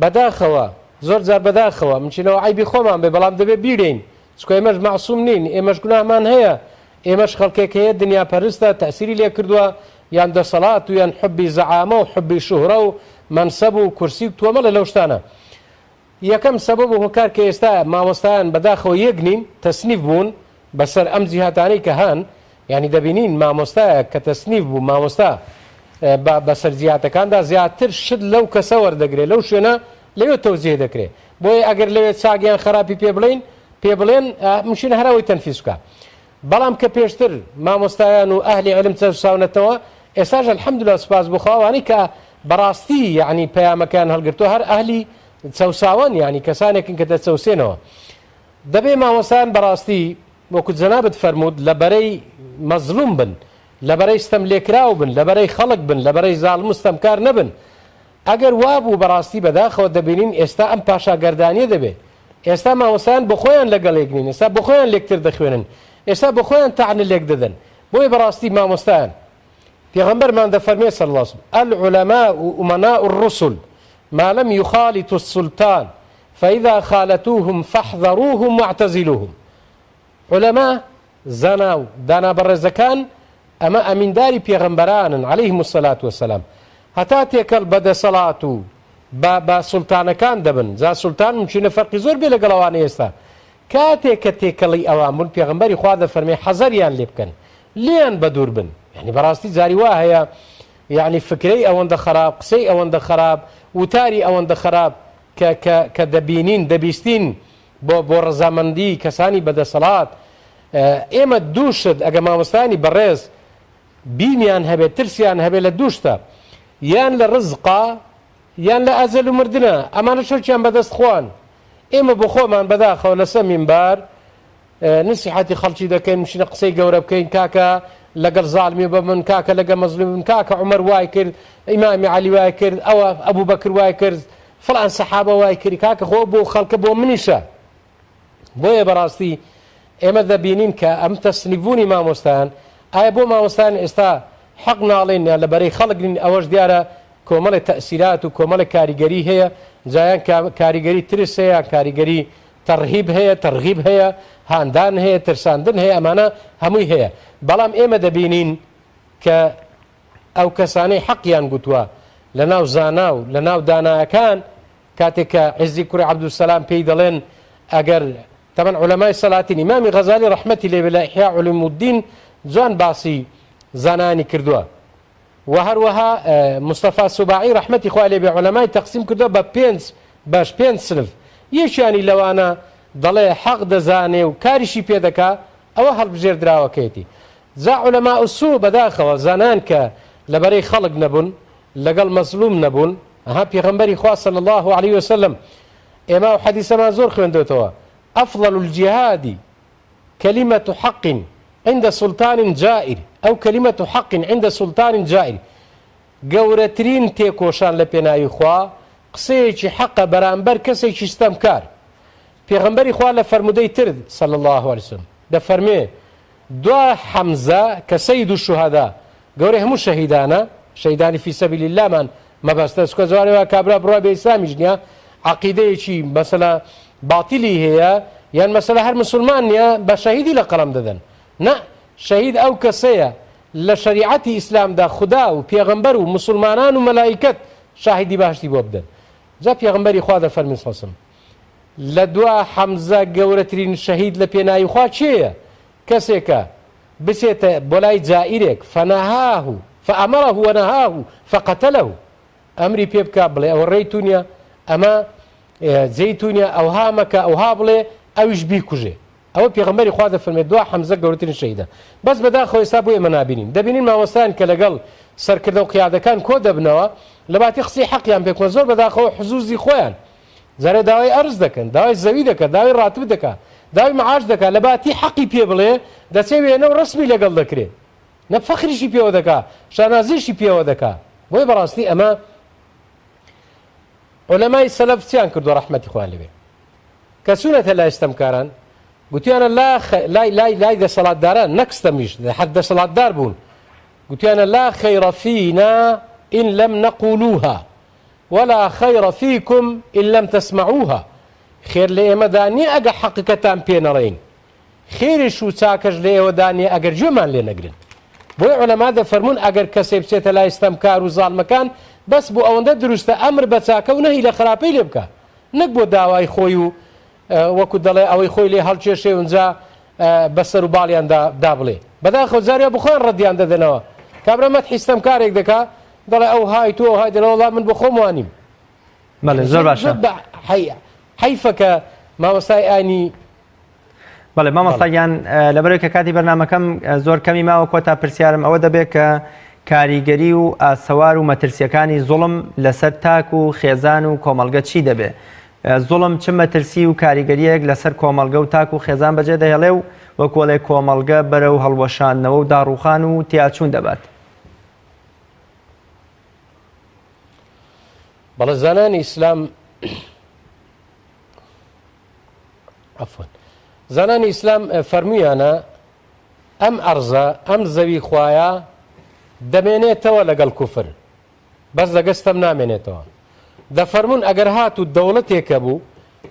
بەداخەوە زۆر جار بەداخەوە منچینەوە عیبی خۆمان بێ بەڵام دەبێ بیرین چکۆ ئێمەش معسووم نین ئێمەش گوناهمان هەیە ئێمەش خەڵکێک هەیە دنیا پەرستە تەسیری لێ کردووە یان دەسەڵات و یان حبی زەعامە و حبی شوهرە و مەنسەب و کورسی و تۆمە لە لەو شتانە یەکەم سەبەب و هۆکار کە ئێستا مامۆستایان بەداخەوە یەک نین تەسنیف بوون بەسەر ئەم جیهاتانەی کە هەن یعنی دەبینین مامۆستایە کە تەسنیف بوو مامۆستا بەسەر جیهاتەکاندا زیاتر شت لەو کەسە وەردەگرێت لەو شوێنە لەوێ تەوزیه دەکرێت بۆیە ئەگەر لەوێت چاگیان خراپی پێ بڵێن مشینە هەراوی تەنفیس بکە بەڵام کە پێشتر مامۆستایان و ئەهلی عیلم چەساونەتەوە ئێستاش الحەمدولله سوپاس بۆ خواوانی کە بەڕاستی یعنی پەیامەکان هەڵگرتووە هەر ئەهلی چەساوان یعنی کەسانێکن کە دەچەوسێنەوە دەبێ مامۆستایان بەڕاستی وەکو جەنابەت فەرموود لەبەرەی مەزلوم بن لەبەرەی ستەم لێکراو بن لەبەرەی خەڵک بن لەبەرەی زاڵم و ستەمکار نەبن ئەگەر وابوو بەڕاستی بەداخەوە دەبینین ئێستا ئەم پاشاگەردانیە دەبێت ئێستا مامۆستایان بۆ خۆیان لەگەڵێک نین ئێستا بۆ خۆیان لێکتر دەخوێنن ئێستا بۆ خۆیان تەعنە لێک دەدەن بۆیە بەڕاستی مامۆستایان پێغەمبەرمان دەفەرمێ صلی الله علیه وسلم العلماء أمناء الرسل ما لم يخالطوا السلطان فإذا خالطوهم فاحذروهم واعتزلوهم علماء زنا و دانا بەڕێزەکان ئەمە ئەمینداری پێغەمبەرانن عەلەیهیم الصەلاة وەسەلام هەتا تێکەڵ بەدەسەڵات و بە سوڵتانەکان دەبن جا سوڵتان ممکنە فەرقی زۆر بێ لەگەڵەوانە ئێستا کاتێک کە تێکەڵی ئەوان بوون پێغەمبەری خوا دەفەرمێ حەزەریان لێ بکەن لێیان بەدوور بن یعنی بەڕاستی جاری وا هەیە یعنی فکرەی ئەوەندە خراپ قسەی ئەوەندە خراپ وتاری ئەوەندە خراپ کە دەبینین دەبیستین بۆ ڕەزامەندی کەسانی بەدەسەڵات ئێمە دووشت ئەگە مامۆستایانی بەڕێز بینیان هەبێت ترسیان هەبێت لە دووشتە یان لە ڕزقا یان لە ئەزەل و مردنە ئەمانە شەرکیان بەدەست خوان ئێمە بۆ خۆمان بەداخەوە لەسەر مینبار نسیحەتی خەڵکی دەکەین مشینە قسەی گەورە بکەین کاکە لەگەڵ زاڵمی بە من کاکە لەگە مەزلوم من کاکە عومەر وای کرد ئیمامی عەلی وای کرد ئەوە ئەبوو بەکر وای کرد فڵان سەحابە وای کردی کاکە خۆ بۆ خەڵکە بۆ منیشە بۆیە بەڕاستی ئێمە دەبینین کە ئەم تەسنیفبوونی مامۆستایان ئایا بۆ مامۆستایان ئێستا حەق ناڵێن لەبەرەی خەڵک نین ئەوەش دیارە کۆمەڵی تەئسیرات و کۆمەڵی کاریگەری هەیە جایان کاریگەری ترس هەیە کاریگەری تەرهیب هەیە تەرغیب هەیە هاندان هەیە ترساندن هەیە ئەمانە هەمووی هەیە بەڵام ئێمە دەبینین کە ئەو کەسانەی حەقیان گوتووە لە ناو زانا و لە ناو دانایەکان کاتێک کە عیزی کوڕی عەبدوسەلام پێی دەڵێن ئەگەر تەمەن عولەمای سەلاتین ئیمامی غەزالی ڕەحمەتی لێ بێ لە ئیحیا عولومالدین جوان باسی زانانی کردووە و هەروەها مستەفا سوباعی ڕەحمەتی خوا لێ بێ عولەمای تەقسیم کردووە بە پێنج سنف یەکیانی لەوانە دەڵێ حەق دەزانێ و کاریشی پێ دەکا ئەوە هەڵبژێردراوەکەیەتی جا عولەما ئوسوڵ بەداخەوە زانان کە لەبەرەی خەڵک نەبوون لەگەڵ مەزلوم نەبوون ئەها پێغەمبەری خوا صلی الله عليه وسلم ئێمە و حەدیثەمان زۆر خوێندوێتەوە أفضل الجهاد كلمة حق عند سلطان جائر أو كلمة حق عند سلطان جائر گەورەترین تێکۆشان لە پێناوی خوا قسەیەکی حەقە بەرامبەر کەسێکی ستەمکار پێغەمبەری خوا لە فەرمودەی ترد صلی الله عليه وسلم دەفەرمێ دوا حەمزە کە سەید الشوهەدا گەورەی هەموو شەهیدانە شەهیدانی فی سەبیل اللهمان مەبەستە سکە زوانەوە کابرا بڕوا بێ ئیسلامیش نییە عەقیدەیەکی مەسەلە باتیلی هەیە یان مەسەلە هەر مسلمان نییە بە شەهیدی لە قەڵەم دەدەن نە شەهید ئەو کەسەیە لە شەریعەتی ئیسلامدا خدا و پێغەمبەر و مسلمانان و مەلایکەت شاهدی باشتی بۆ بدەن. جا پێغەمبەری خوا دەفەرمێ سەسم لە دوا حەمزە گەورەترین شەهید لە پێناوی خوا چێیە؟ کەسێکە بچێتە بۆ لای جائیرێک فەنەهاه فەئەمەڕەه وەنەهاه فەقەتەلەه ئەمری پێ بکە بڵێ ئەوە ڕێیتونیە ئەمە جێیتونیە ئەوها مەکە ئەوها بڵێ ئەویش بیکوژێ. ئەوە پێغەمبەری خوا دەفەرمێ دوا حەمزە گەورەترین شەهیدە. بەس بەداخەوە ئێستا بۆ ئێمە نابینین دەبینین مامۆستایان کە لەگەڵ سەرکردە و قیادەکان کۆ دەبنەوە لە باتی قسەی حەقیان پێکۆن زۆر بەداخەوە حزوزی خۆیان جارێ داوای ئەرز دەکەن داوای زەوی دەکەن داوای ڕاتوو دەکات داوای مەعاش دەکات لە باتی حەقی پێ بڵێ دەچێ وێنە و ڕسمی لەگەڵ دەکرێت نە فەخریشی پێوە دەکات شانازیشی پێوە دەکات. بۆی بەڕاستی ئەمە عولەمای سەلەف چیان کردووە ڕەحمەتی خوان لەبێ کە چوونەتە لای ستەمکاران گوتیانە لای دەسەڵاتداران نەکستەمیش حەد دەسەڵاتدار بوون گوتیانە لا خەیڕە فینا ئین لەم نەقولوها ولا خەیڕە فیکم ئین لەم تەسمەعوها خێر لە ئێمەدا نییە ئەگە حەقیقەتان پێ نەڕێین خێریش و چاکەش لە ئێوەدا نییە ئەگەر گوێمان لێ نەگرن. بۆی عولەما دەفەرمون ئەگەر کەسێ بچێتە لای ستەمکار و زاڵمەکان بەس بۆ ئەوەندە دروستە ئەمر بە چاکە و نەهی لە خراپەی لێ بکە نەک بۆ داوای خۆی و وەکو دەڵێ ئەوەی خۆی لێ هەڵکێشێ اونجا بەسەر و باڵیان دا بڵێ بەداخەوە جارێ بخۆیان ڕەدیان دەدەنەوە کابرا مەدحی ستەمکارێک دەکا دەڵێ ئەو های تۆ های دەڵێ وەڵام من بۆ خۆم وانیم. زۆر باشە حەیفە کە مامۆستای ئاینی بەڵێ مامۆستایان لەبەرەوەی کە کاتی بەرنامەکەم زۆر کەمی ماوە کۆتا پرسیارم ئەوە دەبێت کە کاریگەری و ئاسەوار و مەترسیەکانی زوڵم لەسەر تاک و خێزان و کۆمەڵگە چی دەبێت؟ زوڵم چ مەترسی و کاریگەریەک لەسەر کۆمەڵگە و تاک و خێزان بەجێ دەهێڵێ و وەکۆڵێ کۆمەڵگە بەرەو هەڵوەشاندنەوە و داڕوخان و تیاچوون دەبات. بەڵێ زانانی ئیسلام عەفوەن زانانی ئیسلام فەرموویانە ئەم ئەرزە ئەم زەوی خوایە دەمێنێتەوە لەگەڵ کوفر بەس لەگەستەم نامێنێتەوە. دەفەرمون ئەگەر هات و دەوڵەتێکە بوو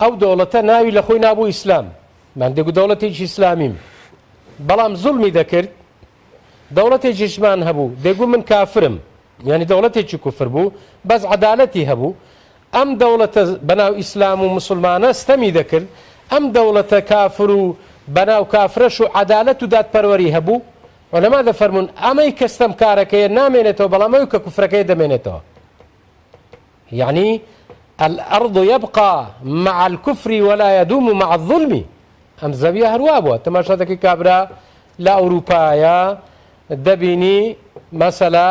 ئەو دەوڵەتە ناوی لە خۆی نابوو ئیسلام من دەگو دەوڵەتێکی ئیسلامیم بەڵام زوڵمی دەکرد دەوڵەتێکیشمان هەبوو دەگو من کافرم یعنی دەوڵەتێکی کوفر بوو بەس عەدالەتی هەبوو ئەم دەوڵەتە بەناو ئیسلام و مسلمانە ستەمی دەکرد ئەم دەوڵەتە کافر و بەناو کافرەش و عەدالەت و دادپەروەری هەبوو عولەما دەفەرمون ئەمەی کە ستەمکارەکەیە نامێنێتەوە بەڵام ئەوی کە کوفرەکەی دەمێنێتەوە. يعني الأرض يبقى مع الكفر ولا يدوم مع الظلم ئەم زەویە هەروە بووە تەماشا دەکەی کابرا لە ئەوروپایە دەبینی مەسەلا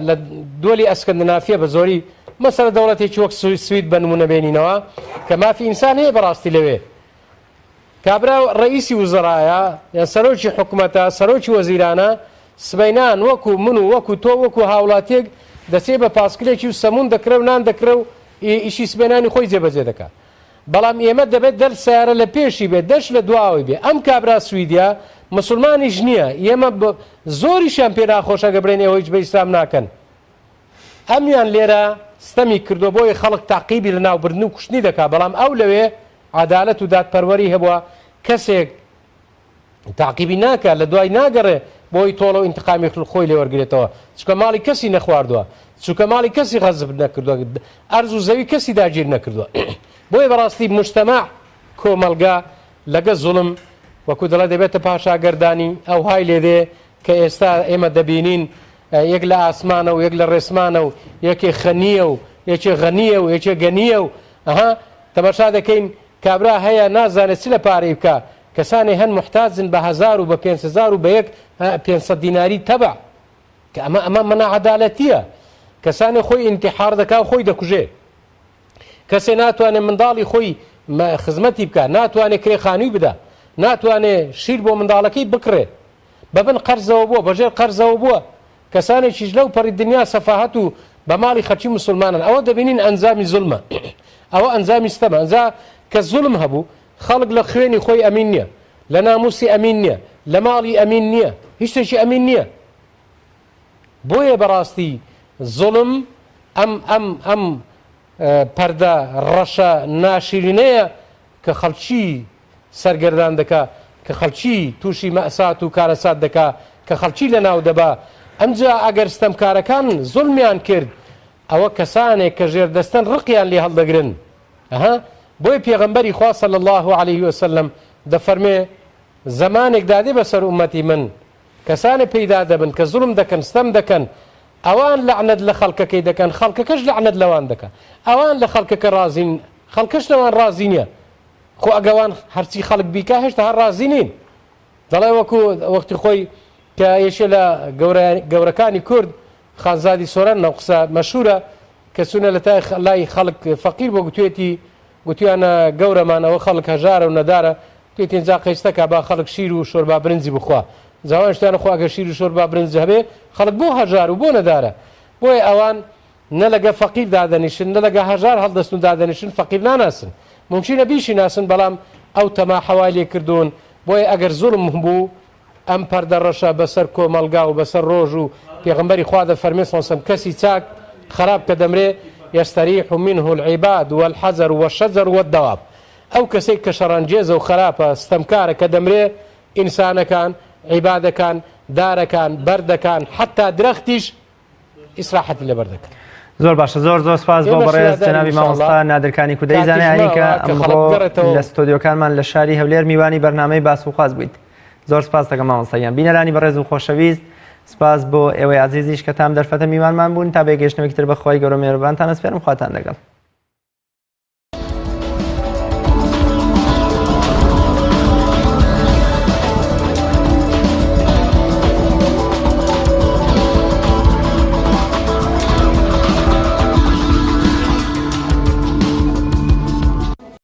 لە دۆلی ئەسکەندنافیە بە زۆری مەسەلە دەوڵەتێکی وەک سوید بە نمونە بێنینەوە کە مافی ئینسان هەیە بەڕاستی لەوێ کابرا ڕئیسی وزەرایە یان سەرۆکی حکوومەتە سەرۆکی وەزیرانە سبەینان وەکو من و وەکو تۆ وەکو هاوڵاتێک دەچێ بە پاسکلێکی و سەمون دەکرە و نان دەکرە و ئیشی سبێنانی خۆی جێبەجێ دەکات بەڵام ئێمە دەبێت دەر سیارە لە پێشی بێت دەشت لە دواوی بێ. ئەم کابرا سویدیا مسلمانیش نییە ئێمە زۆریشیان پێ ناخۆشە گە بڵێن ئێوە هیچ بە ئیسلام ناکەن ئەمیان لێرە ستەمی کردو بۆی خەڵک تاقیبی لە ناوبردن و کوشتنی دەکات بەڵام ئەو لەوێ عەدالەت و دادپەروەری هەبووە کەسێک تاقیبی ناکات لە دوای ناگەڕێ بۆی تۆڵە و ئینتقامی خۆی لێ وەرگێتەوە چکە ماڵی کەسی نەخواردووە چکە ماڵی کەسی غەزب نەکردووە ئەرز و زەوی کەسی داگیر نەکردووە. بۆی بەڕاستی مجتەماع کۆمەلگا لەگە زوڵم وەکو دەڵێ دەبێتە پاشاگەردانی ئەو های لێدێ کە ئێستا ئێمە دەبینین یەک لە ئاسمانە و یەک لە ڕێسمانە و یەکێ خەنیە و یەکێ غەنیە و یەکێ گەنیە و ئەها تەماشا دەکەین کابرا هەیە نازانێت چ لە پارەی بکە کەسانی هەن محتاجن بە 1000 و بە 500 و بە یەک 500 دیناری تەبع کە ئەمە منە عەدالەتیە کەسانی خۆی ئینتیحار دەکا و خۆی دەکوژێ کەسێ ناتوانێت منداڵی خۆی خزمەتی بکە ناتوانێت کرێخانووی بدە ناتوانێت شیر بۆ منداڵەکەی بکڕێ بەبن قەرزەوە بووە بەژێر قەرزەوە بووە کەسانێکیش لەو پەڕی دنیا سەفاهەت و بە ماڵی خەڵکی مسلمانن ئەوە دەبینین ئەنجامی زوڵمە ئەوە ئەنجامی ستەمە ئەنجا کە زوڵم هەبوو خەڵک لە خوێنی خۆی ئەمین نییە لە ناموسی ئەمین نییە لە ماڵی ئەمین نییە هیچ شتێکی ئەمین نییە. بۆیە بەڕاستی زوڵم ئەم پەردە ڕەشە ناشرینەیە کە خەڵکی سەرگەردان دەکا کە خەڵکی تووشی مەئسات و کارەسات دەکا کە خەڵکی لە ناو دەبا ئەمجا ئەگەر ستەمکارەکان زوڵمیان کرد ئەوە کەسانێک کە ژێردەستن ڕقیان لێ هەڵدەگرن بۆی پێغەمبەری خوا صلی الله عليه وسلم دەفەرمێ زمانێک دادێ بەسەر ئومەتی من کەسانێ پەیدا دەبن کە زوڵم دەکەن ستەم دەکەن ئەوان لەعنەت لە خەڵکەکەی دەکەن خەڵکەکەش لەعنەت لەوان دەکەن ئەوان لە خەڵکەکە رازین خەڵکەش لەوان رازی نییە خۆ ئەگەوان هەرچی خەڵک بیکە هێشتا هەر رازی نین دەڵێ وەکو وەختی خۆی کە یەشێ لە گەورەکانی کورد خانزادی سۆران نەو قسە مەشهورە کە چوونە لە لای خەڵک فەقیر بۆ گوتویانە گەورەمانەوە خەڵک هەژارە و نەدارە توێتی اینجا قەیستەکە با خەڵک شیر و شۆربا برنجی بخوا جاوان شتیانە خوا ئەگەر شیر و شۆربا برنج هەبێ خەڵک بۆ هەژار و بۆ نەدارە بۆیە ئەوان نە لەگە فەقیر دادەنیشن نە لەگە هەژار هەڵدەستن و دادەنیشن فەقیر ناناسن ممکنە بیشی ناسن بەڵام ئەو تەما حەوای لێ کردوون بۆیە ئەگەر زوڵم بوو ئەم پەردە ڕەشە بەسەر کۆمەلگا و بەسەر ڕۆژ و پێغەمبەری خوا دەفەرمێ سەڵسەم کەسی چاک خراپ کە دەمرێ يستريح منه العباد والحزر والشجر والدواب ئەو کەسێک کە شەڕەنجێزە و خراپە ستەمکارە کە دەمرێ ئینسانەکان عیبادەکان دارەکان بەردەکان حتا درەختیش ئیسراحەتی لەبەر دەکەن زۆر باشە زۆر سپاس بۆ بەڕێز جەنابی مامۆستا نادرکانی کودەی زانایانی کە ئەمڕۆ لە ستۆدیۆکانمان لە شاری هەولێر میوانی بەرنامەی باس و خواز بوویت زۆر سپاس دەکەم مامۆستایان بینەرانی بەڕێز و خۆشەویست سپاس بۆ ئێوەی عزیزیش کە تام دەرفەتە میوانمان بوون تا بێگەشتنەوەی تر بەخوای گەورە مێرەبانتان ئەسپێرم خواتان لەگەڵ